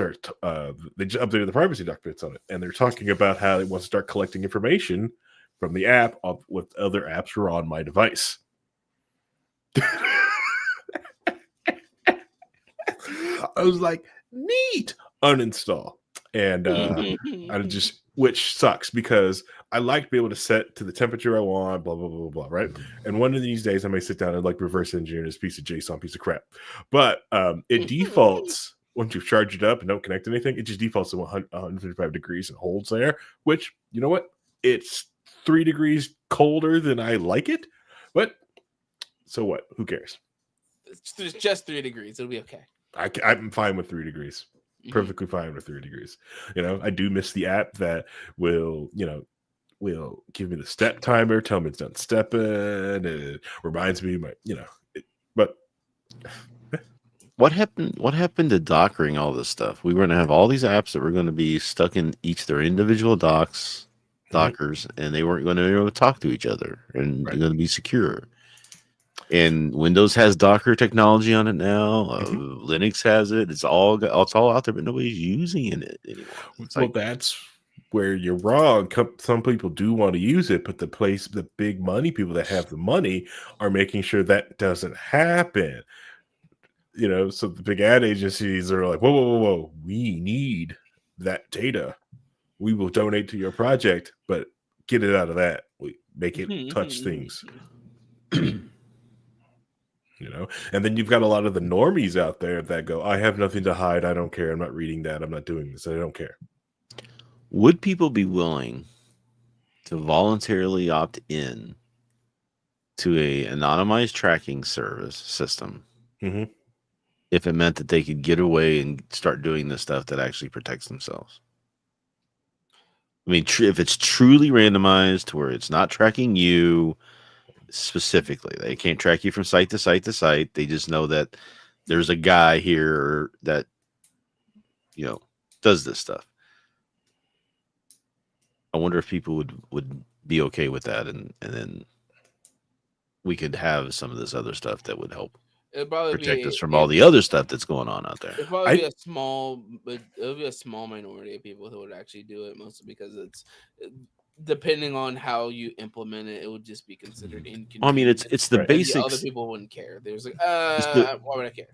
they just updated the privacy documents on it, and they're talking about how it wants to start collecting information from the app of what other apps are on my device. I was like, neat. Uninstall. And which sucks because I like to be able to set to the temperature I want, blah, blah, blah, blah, right? And one of these days I may sit down and reverse engineer this piece of JSON piece of crap. But it defaults once you've charged it up and don't connect anything, it just defaults to 155 degrees and holds there. Which, you know what? It's 3 degrees colder than I like it, but so what? Who cares? It's just 3 degrees. It'll be okay. I'm fine with 3 degrees. Perfectly fine with 3 degrees. You know, I do miss the app that will give me the step timer, tell me it's done stepping. It reminds me, but what happened to dockering all this stuff? We were going to have all these apps that were going to be stuck in each their individual dockers, and they weren't going to be able to talk to each other and Right. going to be secure. And Windows has Docker technology on it now. Linux has it. It's all out there, but nobody's using it anymore. Well, that's where you're wrong. Some people do want to use it, but the big money people that have the money are making sure that doesn't happen. You know, so the big ad agencies are like, whoa, we need that data. We will donate to your project, but get it out of that. We make it touch things. You know, and then you've got a lot of the normies out there that go, I have nothing to hide. I don't care. I'm not reading that. I'm not doing this. I don't care. Would people be willing to voluntarily opt in to a anonymized tracking service system if it meant that they could get away and start doing the stuff that actually protects themselves? I mean, if it's truly randomized to where it's not tracking you specifically, they can't track you from site to site to site. They just know that there's a guy here that, does this stuff. I wonder if people would be okay with that, and then we could have some of this other stuff that would help protect us from all the other stuff that's going on out there. It'll probably be a small minority of people who would actually do it, mostly because it's depending on how you implement it, it would just be considered inconvenient. I mean, it's the basics. The other people wouldn't care. There's like, why would I care?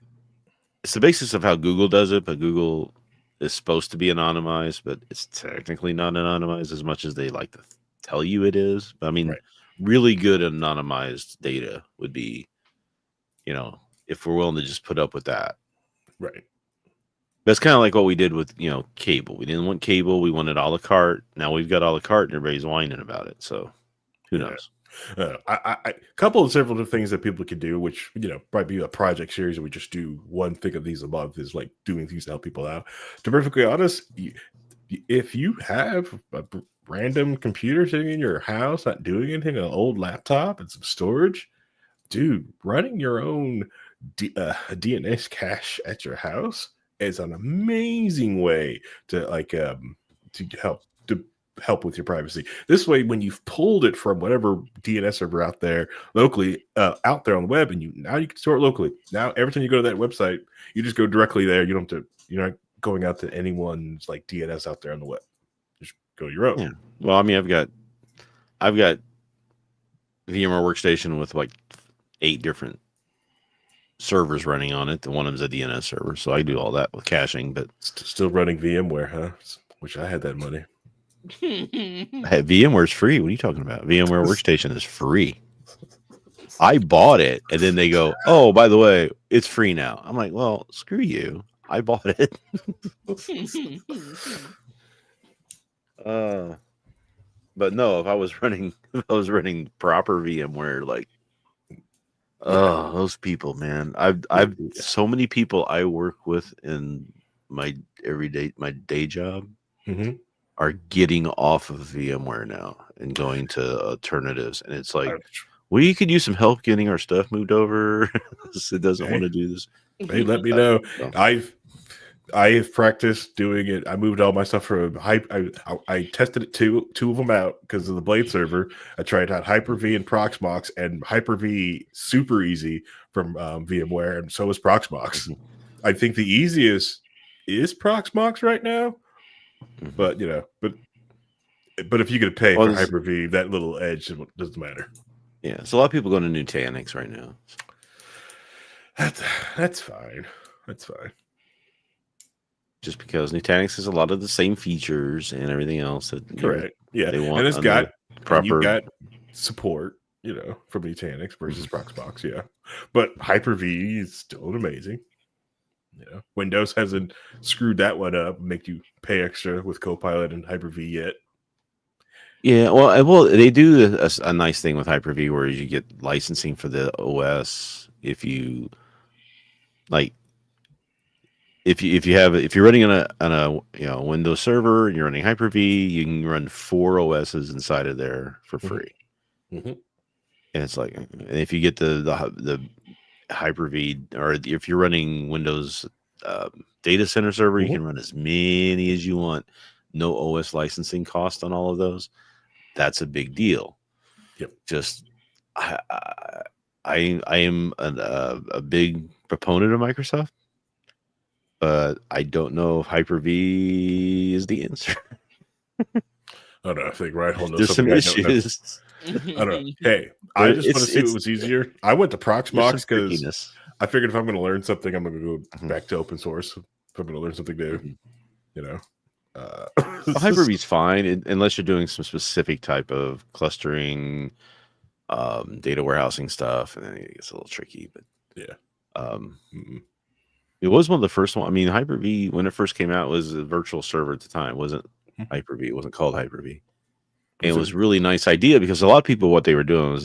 It's the basics of how Google does it, but Google is supposed to be anonymized, but it's technically not anonymized as much as they like to tell you it is. But I mean, really good anonymized data would be, if we're willing to just put up with that. Right. That's kind of like what we did with, cable. We didn't want cable. We wanted a la carte. Now we've got a la carte and everybody's whining about it. So who knows? A couple of several things that people could do, which, might be a project series, and we just do one thing of these a month, is like doing things to help people out. To be perfectly honest, if you have a random computer sitting in your house, not doing anything, an old laptop and some storage, dude, running your own DNS cache at your house is an amazing way to help with your privacy. This way, when you've pulled it from whatever DNS server out there locally, out there on the web, and you can store it locally. Now, every time you go to that website, you just go directly there. You don't have to. You're not going out to anyone's like DNS out there on the web. Just go your own. Yeah. Well, I mean, I've got VMware Workstation with like 8 different servers running on it. The one of them's a DNS server, so I do all that with caching. But still running VMware, huh? Wish I had that money. Hey, VMware's free. What are you talking about? VMware Workstation is free. I bought it, and then they go, "Oh, by the way, it's free now." I'm like, "Well, screw you. I bought it." But no, if I was running proper VMware, like, those people, man. I've so many people I work with in my day job are getting off of VMware now and going to alternatives, and it's like, we could use some help getting our stuff moved over. It doesn't want to do this. Hey, let me know. I have practiced doing it. I moved all my stuff from I tested it two of them out because of the Blade server. I tried out Hyper-V and Proxmox, and Hyper-V super easy from VMware, and so is Proxmox. I think the easiest is Proxmox right now, but if you could pay for Hyper-V, that little edge doesn't matter. Yeah, so a lot of people going to Nutanix right now. That's fine. That's fine. Just because Nutanix has a lot of the same features and everything else that correct. Yeah, they want, and it's got proper. You've got support, from Nutanix versus Proxmox. Yeah, but Hyper-V is still amazing. Windows hasn't screwed that one up, make you pay extra with Copilot and Hyper-V yet. Yeah, well, they do a nice thing with Hyper-V where you get licensing for the OS if you like. If you're running on a Windows server and you're running Hyper-V, you can run 4 OSs inside of there for free. Mm-hmm. And it's like, and if you get the Hyper-V, or if you're running Windows data center server, you can run as many as you want. No OS licensing cost on all of those. That's a big deal. Yep. Just I am a big proponent of Microsoft, but I don't know if Hyper-V is the answer. I don't know. I think Rhinehold knows There's some issues. I don't know. Hey, I just want to see what was easier. I went to Proxmox because I figured if I'm going to learn something, I'm going to go back to open source. If I'm going to learn something new, Well, Hyper-V is fine unless you're doing some specific type of clustering, data warehousing stuff, and then it gets a little tricky. But it was one of the first one. I mean, Hyper-V when it first came out was a virtual server at the time. It wasn't Hyper-V. It wasn't called Hyper-V. And it was a really nice idea because a lot of people, what they were doing was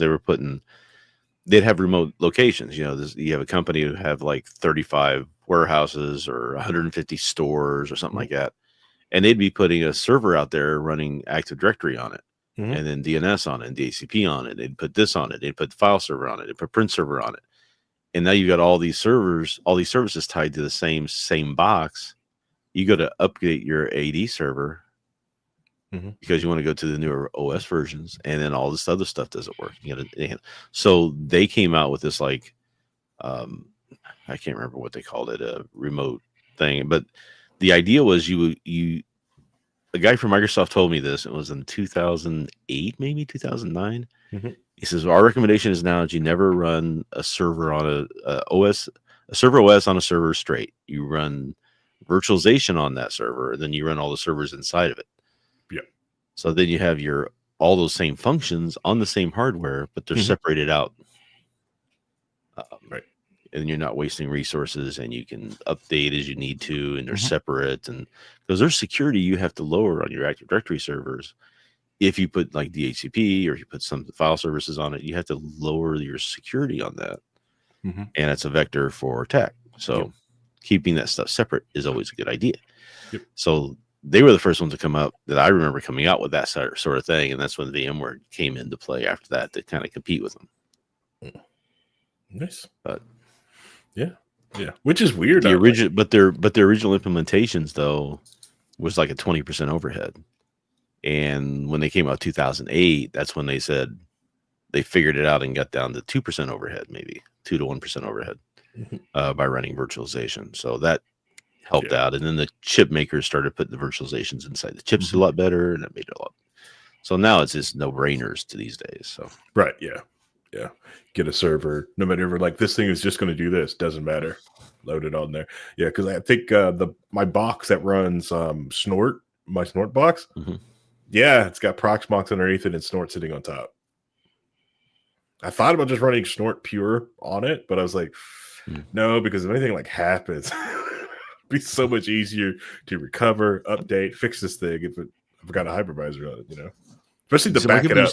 they'd have remote locations. You have a company who have like 35 warehouses or 150 stores or something like that. And they'd be putting a server out there running Active Directory on it, and then DNS on it, and DHCP on it. They'd put this on it. They'd put the file server on it. They'd put print server on it. And now you got all these servers, all these services tied to the same box. You go to update your AD server because you want to go to the newer OS versions, and then all this other stuff doesn't work. So they came out with this I can't remember what they called it, a remote thing, but the idea was a guy from Microsoft told me this. It was in 2008, maybe 2009. He says, our recommendation is now that you never run a server on a server OS on a server straight. You run virtualization on that server, and then you run all the servers inside of it. Yeah. So then you have all those same functions on the same hardware, but they're separated out. Right. And you're not wasting resources, and you can update as you need to, and they're separate. And because there's security you have to lower on your Active Directory servers. If you put like DHCP or if you put some file services on it, you have to lower your security on that. And it's a vector for attack. So keeping that stuff separate is always a good idea. Yep. So they were the first ones to come up that I remember coming out with that sort of thing. And that's when VMware came into play after that to kind of compete with them. Nice. But yeah, which is weird. The original, but their original implementations though was like a 20% overhead. And when they came out 2008, that's when they said they figured it out and got down to 2% overhead, maybe 2 to 1% overhead by running virtualization. So that helped out. And then the chip makers started putting the virtualizations inside the chips a lot better, and it made it a lot. So now it's just no brainers to these days. So right, yeah. Get a server, no matter like this thing is just going to do this. Doesn't matter. Load it on there. Yeah, because I think my box that runs Snort, my Snort box. Yeah, it's got Proxmox underneath it and Snort sitting on top. I thought about just running Snort pure on it, but I was like, no, because if anything like happens, it'd be so much easier to recover, update, fix this thing if I've got a hypervisor on it, especially to back it up.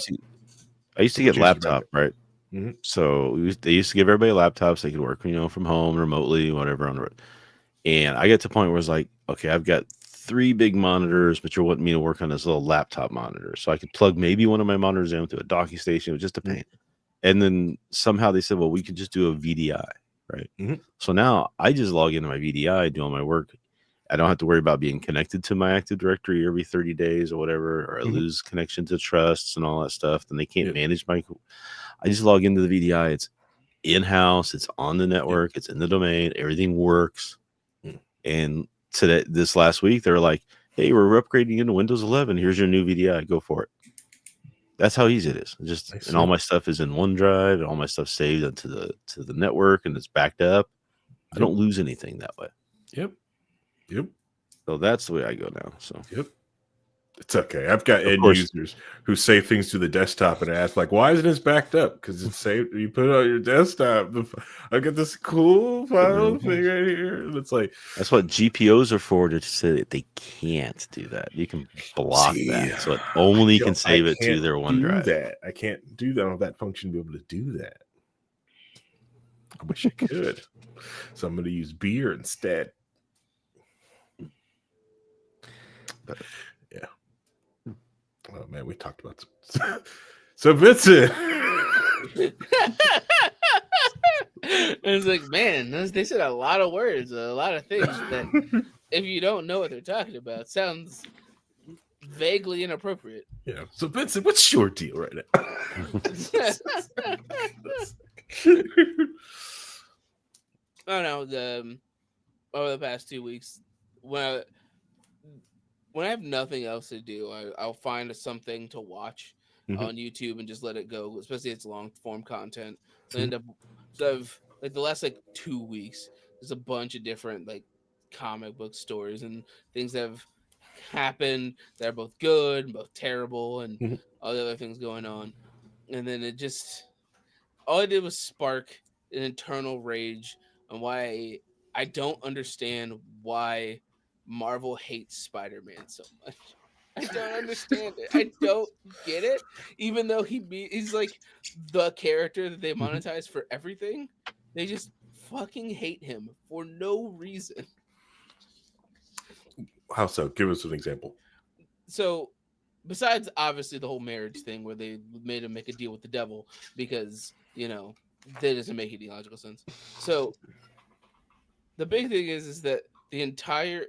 I used to get laptop, right? So they used to give everybody laptops. They could work, from home, remotely, whatever on the road. And I get to the point where it's like, okay, I've got 3 big monitors, but you're wanting me to work on this little laptop monitor. So I could plug maybe one of my monitors into a docking station. It was just a pain. And then somehow they said, well, we could just do a VDI, right? So now I just log into my VDI, do all my work. I don't have to worry about being connected to my Active Directory every 30 days or whatever, or I lose connection to trusts and all that stuff. Then they can't manage I just log into the VDI. It's in-house. It's on the network. It's in the domain. Everything works. And this last week, they were like, hey, we're upgrading into Windows 11. Here's your new VDI. Go for it. That's how easy it is. And all my stuff is in OneDrive, and all my stuff saved to the network, and it's backed up. I don't lose anything that way. Yep. So that's the way I go now. So It's okay. I've got Of end course. users who save things to the desktop and ask, like, why isn't this backed up? Because it's saved. You put it on your desktop. I got this cool file thing right here. And it's like, That's what GPOs are for, to say that they can't do that. You can block see, that, so it only can I save it to can't their do OneDrive. that. I can't do that on that function to be able to do that. I wish I could. So I'm going to use beer instead. But yeah. Oh man, we talked about so Vincent. It's like, man, they said a lot of words, a lot of things that if you don't know what they're talking about, sounds vaguely inappropriate. Yeah. So Vincent, what's your deal right now? I don't know. Over the past 2 weeks, when I have nothing else to do, I'll find something to watch on YouTube and just let it go. Especially it's long form content. I end up like the last 2 weeks, there's a bunch of different like comic book stories and things that have happened that are both good and both terrible and all the other things going on. And then all I did was spark an internal rage on why I don't understand why Marvel hates Spider-Man so much. I don't understand it. I don't get it. Even though he's like the character that they monetize for everything, they just fucking hate him for no reason. How so? Give us an example. So, besides obviously the whole marriage thing where they made him make a deal with the devil because, that doesn't make any logical sense. So, the big thing is that the entire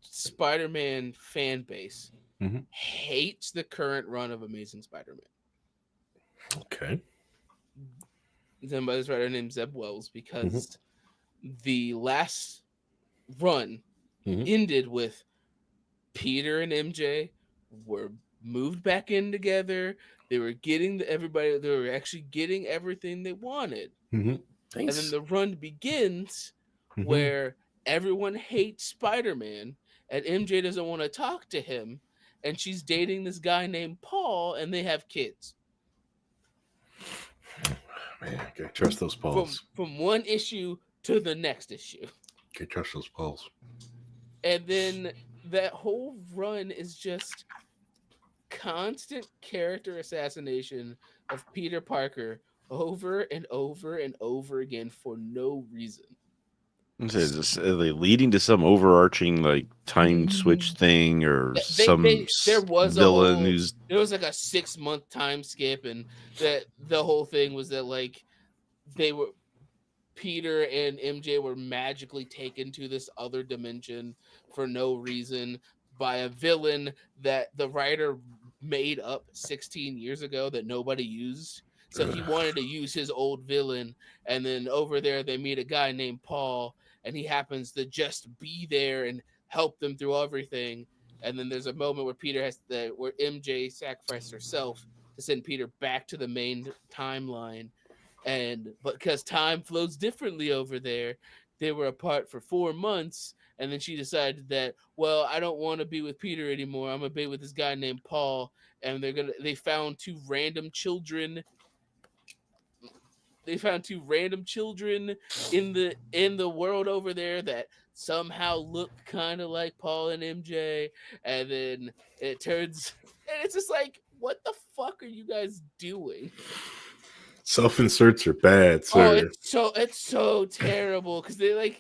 Spider-Man fan base hates the current run of Amazing Spider-Man. Okay. Done by this writer named Zeb Wells because the last run ended with Peter and MJ were moved back in together. They were getting they were actually getting everything they wanted. Thanks. And then the run begins where everyone hates Spider-Man and MJ doesn't want to talk to him and she's dating this guy named Paul and they have kids. Man, can't trust those Pauls. From one issue to the next issue. Can't trust those Pauls. And then that whole run is just constant character assassination of Peter Parker over and over and over again for no reason. Are they leading to some overarching like time switch thing or there was villain who's there was like a 6-month time skip and that the whole thing was that like Peter and MJ were magically taken to this other dimension for no reason by a villain that the writer made up 16 years ago that nobody used. So he wanted to use his old villain. And then over there, they meet a guy named Paul, and he happens to just be there and help them through everything. And then there's a moment where where MJ sacrificed herself to send Peter back to the main timeline. But because time flows differently over there, they were apart for 4 months, and then she decided that, well, I don't want to be with Peter anymore. I'm gonna be with this guy named Paul, and they found two random children. They found two random children in the world over there that somehow look kind of like Paul and MJ, and then it's just like, what the fuck are you guys doing? Self-inserts are bad, sir. Oh, it's so terrible because they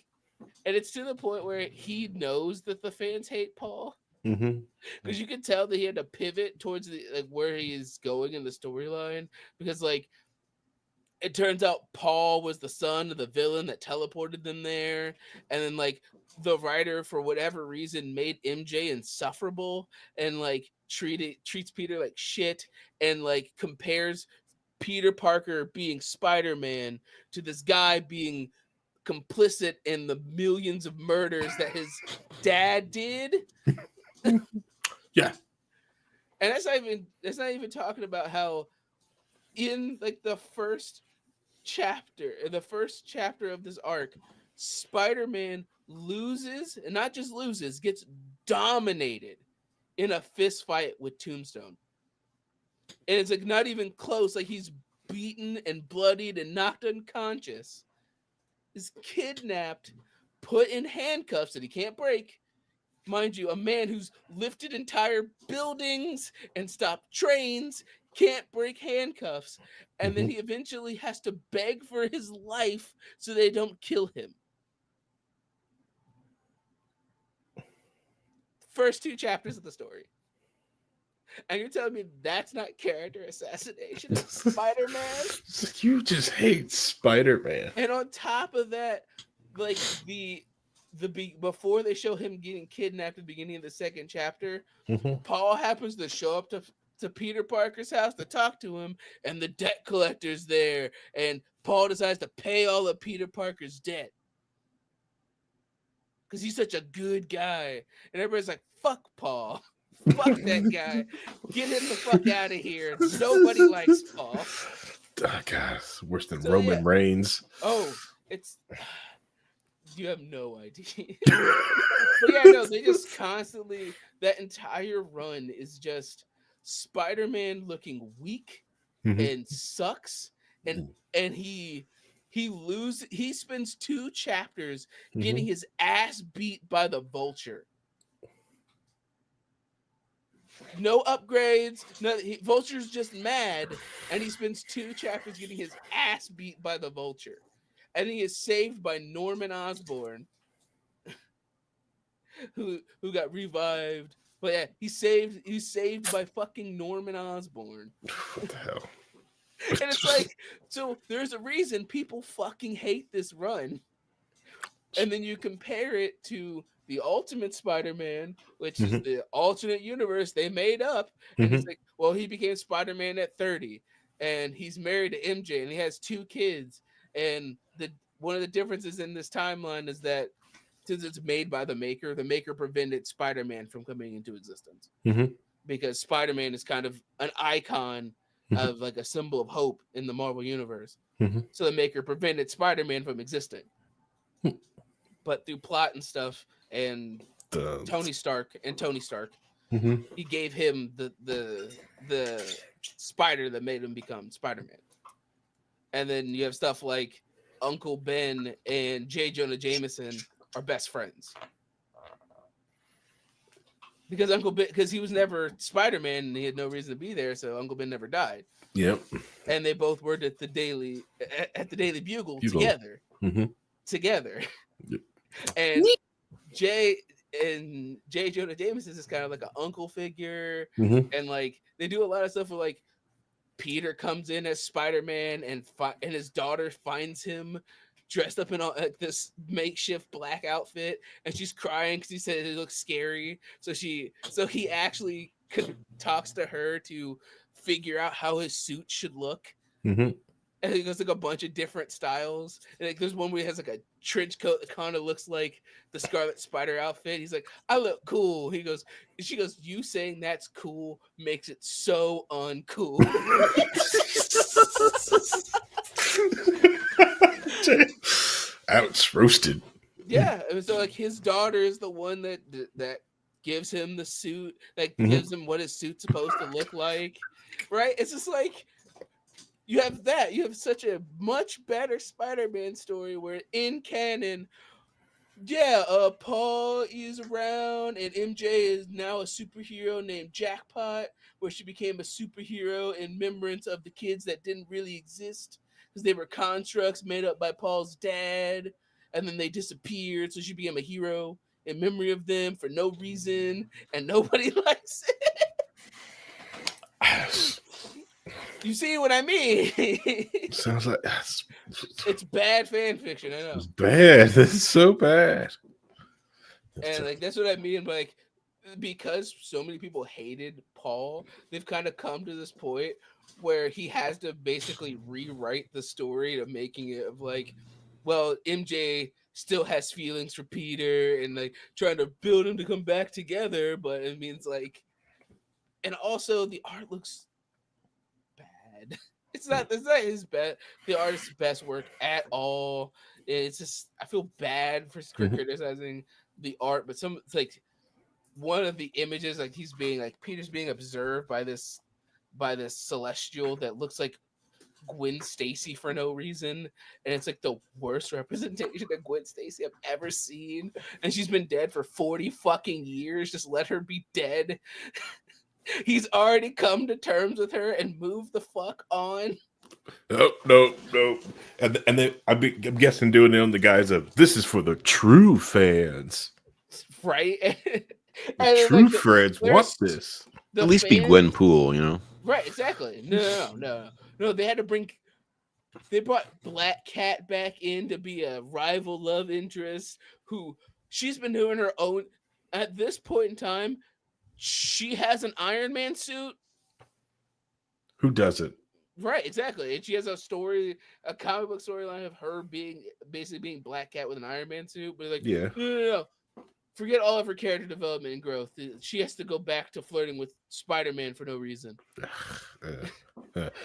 and it's to the point where he knows that the fans hate Paul because you can tell that he had to pivot towards where he is going in the storyline because it turns out Paul was the son of the villain that teleported them there, and then the writer for whatever reason made MJ insufferable and treats Peter like shit and compares Peter Parker being Spider-Man to this guy being complicit in the millions of murders that his dad did. Yeah. And that's not even talking about how in the first chapter of this arc, Spider-Man loses, and not just loses, gets dominated in a fist fight with Tombstone. And it's like not even close. Like he's beaten and bloodied and knocked unconscious. Is kidnapped, put in handcuffs that he can't break. Mind you, a man who's lifted entire buildings and stopped trains can't break handcuffs. And then he eventually has to beg for his life so they don't kill him. First 2 chapters of the story. And you're telling me that's not character assassination of Spider-Man? You just hate Spider-Man. And on top of that, like before they show him getting kidnapped at the beginning of the second chapter, Paul happens to show up to Peter Parker's house to talk to him, and the debt collector's there, and Paul decides to pay all of Peter Parker's debt because he's such a good guy, and everybody's like, "Fuck Paul." Fuck that guy. Get him the fuck out of here. Nobody likes Paul. Oh, God, it's worse than Roman Reigns. Oh, it's... You have no idea. But yeah, no, they just constantly... That entire run is just Spider-Man looking weak and sucks. And he spends 2 chapters getting his ass beat by the Vulture. No upgrades. Vulture's just mad, and he spends 2 chapters getting his ass beat by the Vulture, and he is saved by Norman Osborn, who got revived. But yeah, he's saved by fucking Norman Osborn. What the hell? And it's like, so there's a reason people fucking hate this run, and then you compare it to the Ultimate Spider-Man, which is the alternate universe they made up. And it's like, well, he became Spider-Man at 30, and he's married to MJ, and he has 2 kids. And one of the differences in this timeline is that since it's made by the Maker prevented Spider-Man from coming into existence. Because Spider-Man is kind of an icon of like a symbol of hope in the Marvel Universe. So the Maker prevented Spider-Man from existing. But through plot and stuff, and Tony Stark, he gave him the spider that made him become Spider-Man. And then you have stuff like Uncle Ben and J. Jonah Jameson are best friends. Because he was never Spider-Man and he had no reason to be there, so Uncle Ben never died. Yep. And they both worked at the Daily Bugle. Together. Yep. And J. Jonah Jameson is kind of like an uncle figure, and like they do a lot of stuff where like Peter comes in as Spider-Man, and his daughter finds him dressed up in this makeshift black outfit, and she's crying because he said it looks scary. So he actually talks to her to figure out how his suit should look. And he goes like a bunch of different styles. And like there's one where he has like a trench coat that kind of looks like the Scarlet Spider outfit. He's like, I look cool. She goes, you saying that's cool makes it so uncool. Ouch, roasted. Yeah. And so like his daughter is the one that gives him the suit, that gives him what his suit's supposed to look like. Right? It's just like, you have that. You have such a much better Spider-Man story where in canon, Paul is around and MJ is now a superhero named Jackpot, where she became a superhero in remembrance of the kids that didn't really exist because they were constructs made up by Paul's dad, and then they disappeared, so she became a hero in memory of them for no reason, and nobody likes it. You see what I mean? Sounds like it's bad fan fiction. I know. It's bad. It's so bad. And like that's what I mean. But like, because so many people hated Paul, they've kind of come to this point where he has to basically rewrite the story to making it of like, well, MJ still has feelings for Peter and like trying to build him to come back together, but it means like, and also the art looks bad. It's not his best, the artist's best work at all. It's just I feel bad for criticizing the art, but it's like one of the images, like he's being like Peter's being observed by this celestial that looks like Gwen Stacy for no reason, and it's like the worst representation of Gwen Stacy I've ever seen. And she's been dead for 40 fucking years. Just let her be dead. He's already come to terms with her and moved the fuck on. No. And I'm guessing doing it on the guise of this is for the true fans. Right? The true fans want this. At least be Gwen Poole, you know? Right, exactly. No. They brought Black Cat back in to be a rival love interest who she's been doing her own. At this point in time, she has an Iron Man suit. Who doesn't? Right, exactly. And she has a comic book storyline of her basically being Black Cat with an Iron Man suit. But like, yeah. No. Forget all of her character development and growth. She has to go back to flirting with Spider-Man for no reason.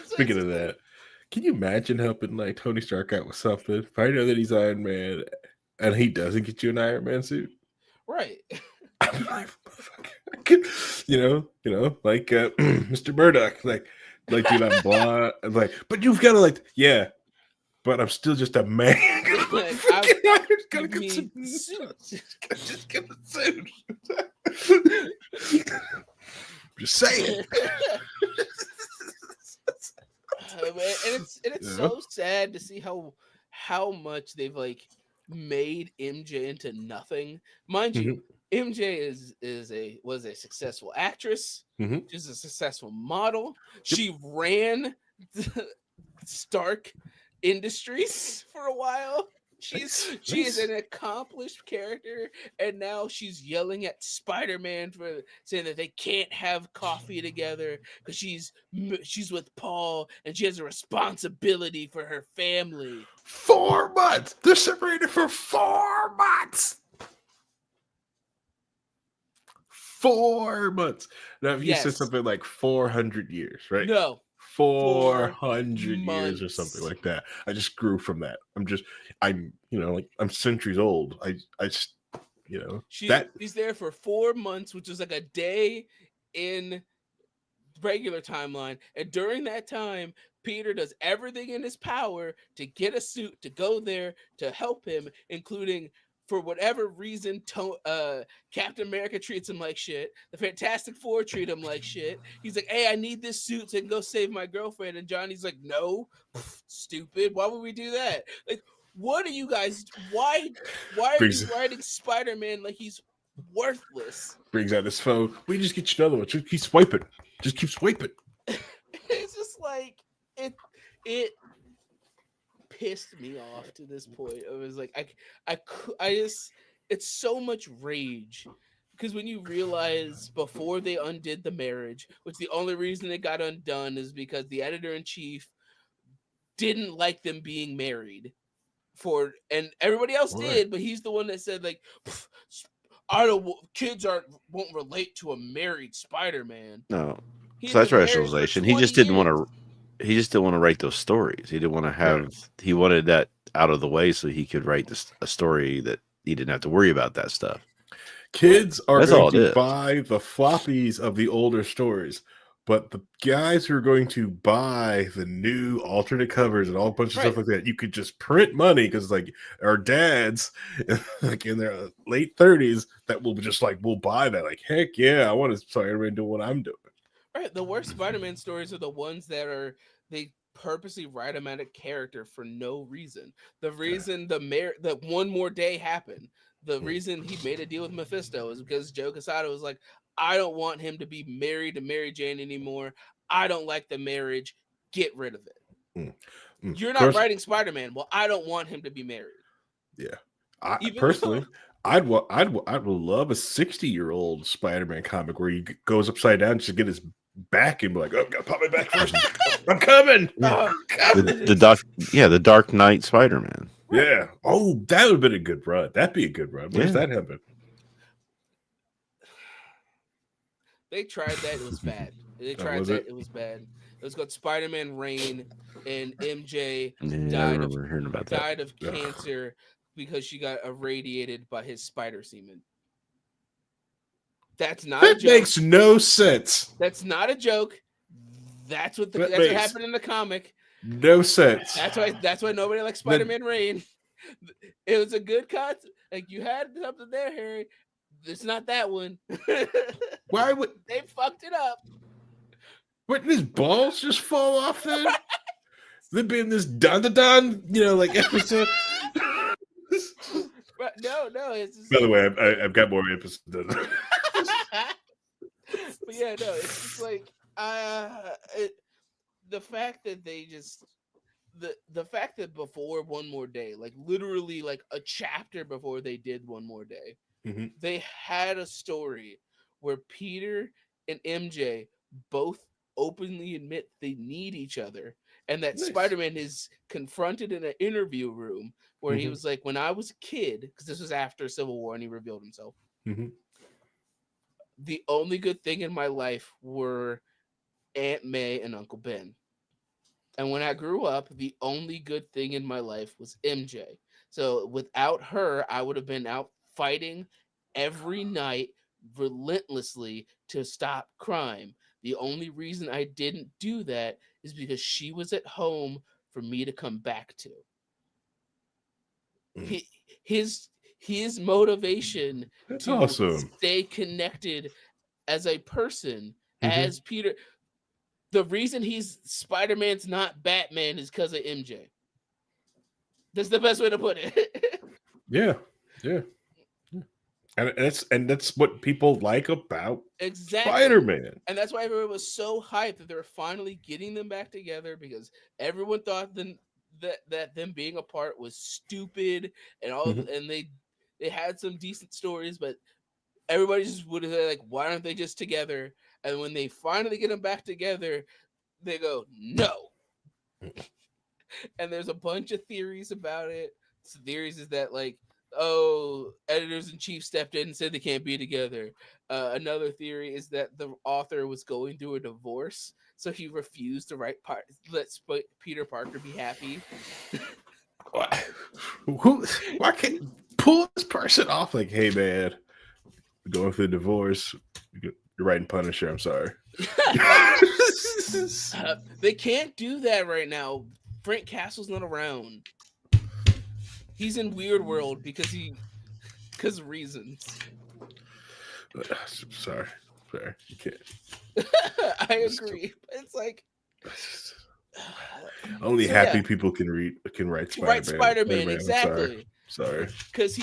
Speaking of that, can you imagine helping like Tony Stark out with something? If I know that he's Iron Man and he doesn't get you an Iron Man suit, right? I'm like, like Mr. Murdoch, like dude, I'm blind, like, but you've got to like, yeah. But I'm still just a man. Like, gotta get some suits. Just get the suit. Just saying. And it's so sad to see how much they've like made MJ into nothing. Mind you, MJ was a successful actress. She's a successful model. She ran Stark Industries for a while. She is an accomplished character, and now she's yelling at Spider-Man for saying that they can't have coffee together because she's with Paul and she has a responsibility for her family. 4 months. They're separated for 4 months. 4 months. Now, if you said something like 400 years, right? No. 400 years or something like that. I just grew from that. I'm centuries old. She's there for 4 months, which is like a day in regular timeline. And during that time, Peter does everything in his power to get a suit to go there to help him, including, for whatever reason, Captain America treats him like shit. The Fantastic Four treat him like shit. He's like, hey, I need this suit so I can go save my girlfriend. And Johnny's like, no, stupid. Why would we do that? Like, what are you guys? Why are you writing Spider-Man like he's worthless? Brings out his phone. We just get you another one. Just keep swiping. It's just like, it pissed me off to this point. It was like I just, it's so much rage because when you realize before they undid the marriage, which the only reason it got undone is because the editor-in-chief didn't like them being married, and everybody else did, but he's the one that said like, kids won't relate to a married Spider-Man. No, so that's rationalization. He just didn't want to. He just didn't want to write those stories. He didn't want to have. He wanted that out of the way so he could write a story that he didn't have to worry about that stuff. Kids are going to buy the floppies of the older stories, but the guys who are going to buy the new alternate covers and all a bunch of stuff like that, you could just print money because like our dads, like in their late 30s, that will just like we'll buy that. Like heck yeah, I want to Spider-Man doing what I'm doing. Right, the worst Spider-Man stories are the ones that they purposely write him out of character for no reason. The reason that one more day happened, the reason he made a deal with Mephisto is because Joe Quesada was like, I don't want him to be married to Mary Jane anymore. I don't like the marriage. Get rid of it. You're not writing Spider-Man. Well, I don't want him to be married. Yeah, I'd love a 60-year-old Spider-Man comic where he goes upside down just to get his back and be like, oh, gotta pop my back first. I'm coming. The Dark Knight Spider-Man. Yeah. Oh, that would have been a good run. That'd be a good run. Where's that happen? They tried that. It was bad. It was bad. It was called Spider-Man Reign, and MJ died of cancer because she got irradiated by his spider semen. That's not a That joke. makes no sense. That's not a joke. That's what That what makes happened in the comic. no sense. That's why nobody likes Spider-Man Reign. It was a good cut. Like you had something there, Harry. It's not that one. Why would They fucked it up? wouldn't his balls just fall off then? There'd be in this dun, like episode. But no, it's just By the way, I've got more episodes. Than but yeah, no, it's just like the fact that they just the fact that before One More Day, like literally like a chapter before they did One More Day, Mhm. they had a story where Peter and MJ both openly admit they need each other, and that Nice. Spider-Man is confronted in an interview room where he Mhm. was like, when I was a kid, because this was after Civil War and he revealed himself, Mhm. the only good thing in my life were Aunt May and Uncle Ben. And when I grew up, the only good thing in my life was MJ. So without her, I would have been out fighting every night relentlessly to stop crime. The only reason I didn't do that is because she was at home for me to come back to. Mm. His motivation That's to awesome. stay connected as a person, Mhm. as Peter. The reason he's Spider-Man's not Batman is because of MJ. That's the best way to put it. Yeah. And that's what people like about Exactly. Spider-Man. And that's why everyone was so hyped that they were finally getting them back together, because everyone thought that them being apart was stupid and all, Mhm. and they had some decent stories, but everybody just would have said, like, why aren't they just together? And when they finally get them back together, they go, no. And there's a bunch of theories about it. So theories is that, like, oh, editors in chief stepped in and said they can't be together. Another theory is that the author was going through a divorce, so he refused to let Peter Parker be happy. Why can't pull this person off? Like, hey man, we're going through a divorce. You're writing Punisher. I'm sorry. They can't do that right now. Frank Castle's not around. He's in Weird World because of reasons. Sorry, you can't. I agree. It's like only so, happy yeah. people can write Spider-Man. Right, Spider-Man, I'm exactly. Sorry. Because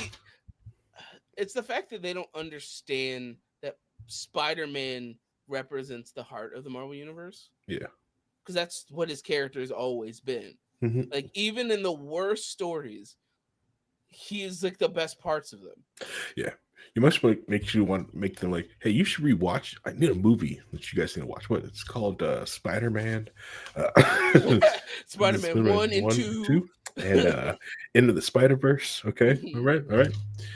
it's the fact that they don't understand that Spider-Man represents the heart of the Marvel Universe. Yeah. Because that's what his character has always been. Mhm. Like, even in the worst stories, he's like the best parts of them. Yeah. You must make them like, hey, you should rewatch. I need a movie that you guys need to watch. What it's called? Spider-Man. Spider-Man 1 and 2. And Into the Spider-Verse. Okay. All right.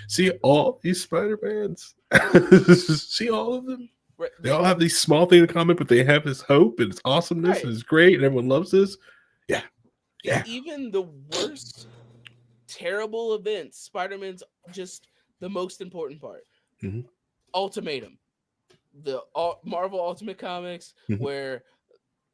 See all these Spider-Mans. See all of them. Right. They all have these small things in common, but they have this hope and it's awesomeness Right. and it's great and everyone loves this. Yeah. Even the worst terrible events, Spider-Man's just the most important part. Mhm. Ultimatum, the Marvel Ultimate Comics, Mhm. where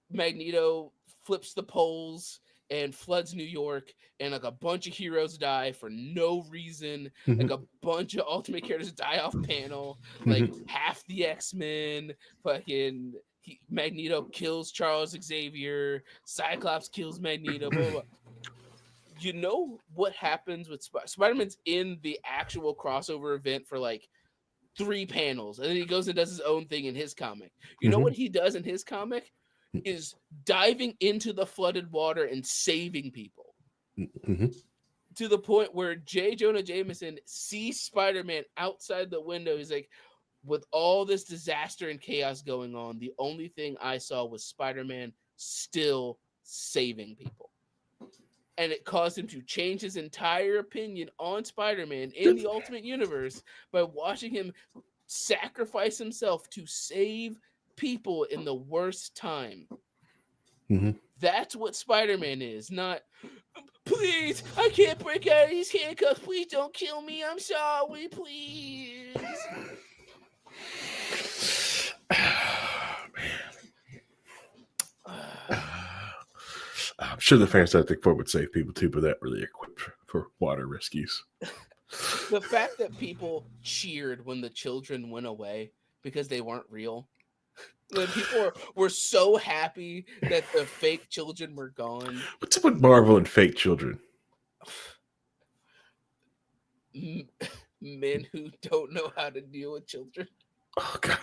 Magneto flips the poles and floods New York, and like a bunch of heroes die for no reason. Like a bunch of Ultimate characters die off panel. Like half the X-Men, fucking Magneto kills Charles Xavier, Cyclops kills Magneto, blah, blah, blah. You know what happens with Spider-Man's in the actual crossover event for like 3 panels, and then he goes and does his own thing in his comic. You know what he does in his comic is diving into the flooded water and saving people. To the point where J. Jonah Jameson sees Spider-Man outside the window. He's like, with all this disaster and chaos going on, the only thing I saw was Spider-Man still saving people. And it caused him to change his entire opinion on Spider-Man in the Ultimate Universe by watching him sacrifice himself to save people in the worst time. That's what Spider-Man is, not, please, I can't break out of these handcuffs. Please don't kill me. I'm sorry, please. sure the Fantastic Four would save people too, but that really equipped for water rescues. The fact that people cheered when the children went away because they weren't real. When people were so happy that the fake children were gone. What's up with Marvel and fake children? Men who don't know how to deal with children. Oh god,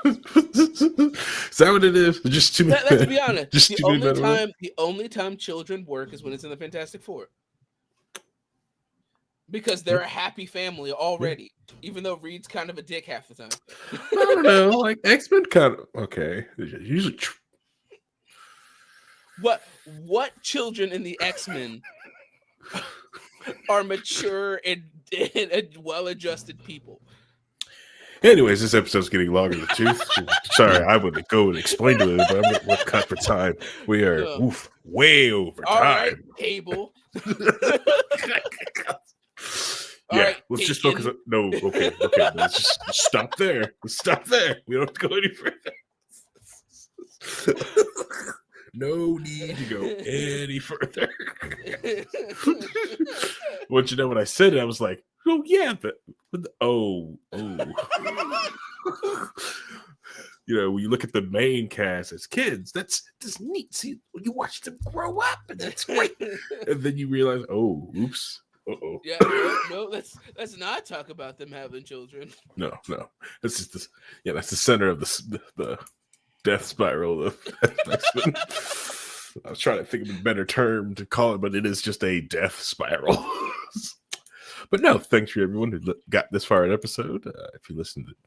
is that what it is? Just too many. Let's be honest. Just too many men. The only time children work is when it's in the Fantastic Four. Because they're a happy family already, even though Reed's kind of a dick half the time. I don't know, like X-Men kind of okay. Usually, what children in the X-Men are mature and well-adjusted people? anyways, this episode's getting longer than tooth. Sorry, I would go and explain to it, but we're cut for time. We are way over time. All right, Cable. Yeah, right, let's just focus on okay. Let's just stop there. Let's stop there. We don't have to go any further. No need to go any further. Once you know when I said it, I was like, oh yeah, but oh. You know, when you look at the main cast as kids, that's neat. See, when you watch them grow up, and that's great. And then you realize, oh, oops. Uh-oh. Yeah, no, let's not talk about them having children. No. That's just that's the center of the death spiral of X-Men. I was trying to think of a better term to call it, but it is just a death spiral. But no, thanks for everyone who got this far in episode. If you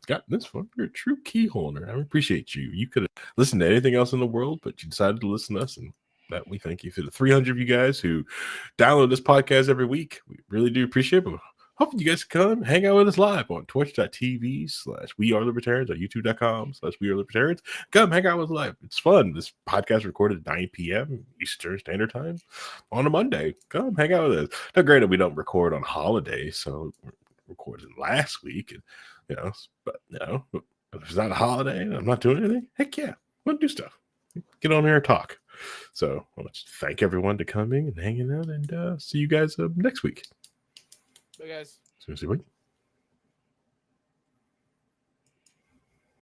gotten this far, you're a true keyholder. I appreciate you. You could have listened to anything else in the world, but you decided to listen to us, and that we thank you for the 300 of you guys who download this podcast every week. We really do appreciate it. Hoping you guys come hang out with us live on twitch.tv/wearelibertarians or youtube.com/wearelibertarians. Come hang out with us live. It's fun. This podcast is recorded at 9 p.m. Eastern Standard Time on a Monday. Come hang out with us. Now, granted, we don't record on holidays, so we recorded last week, and but if it's not a holiday and I'm not doing anything, heck yeah, we'll do stuff. Get on here and talk. So I want to thank everyone to coming and hanging out, and see you guys next week. Bye, guys. Seriously, wait.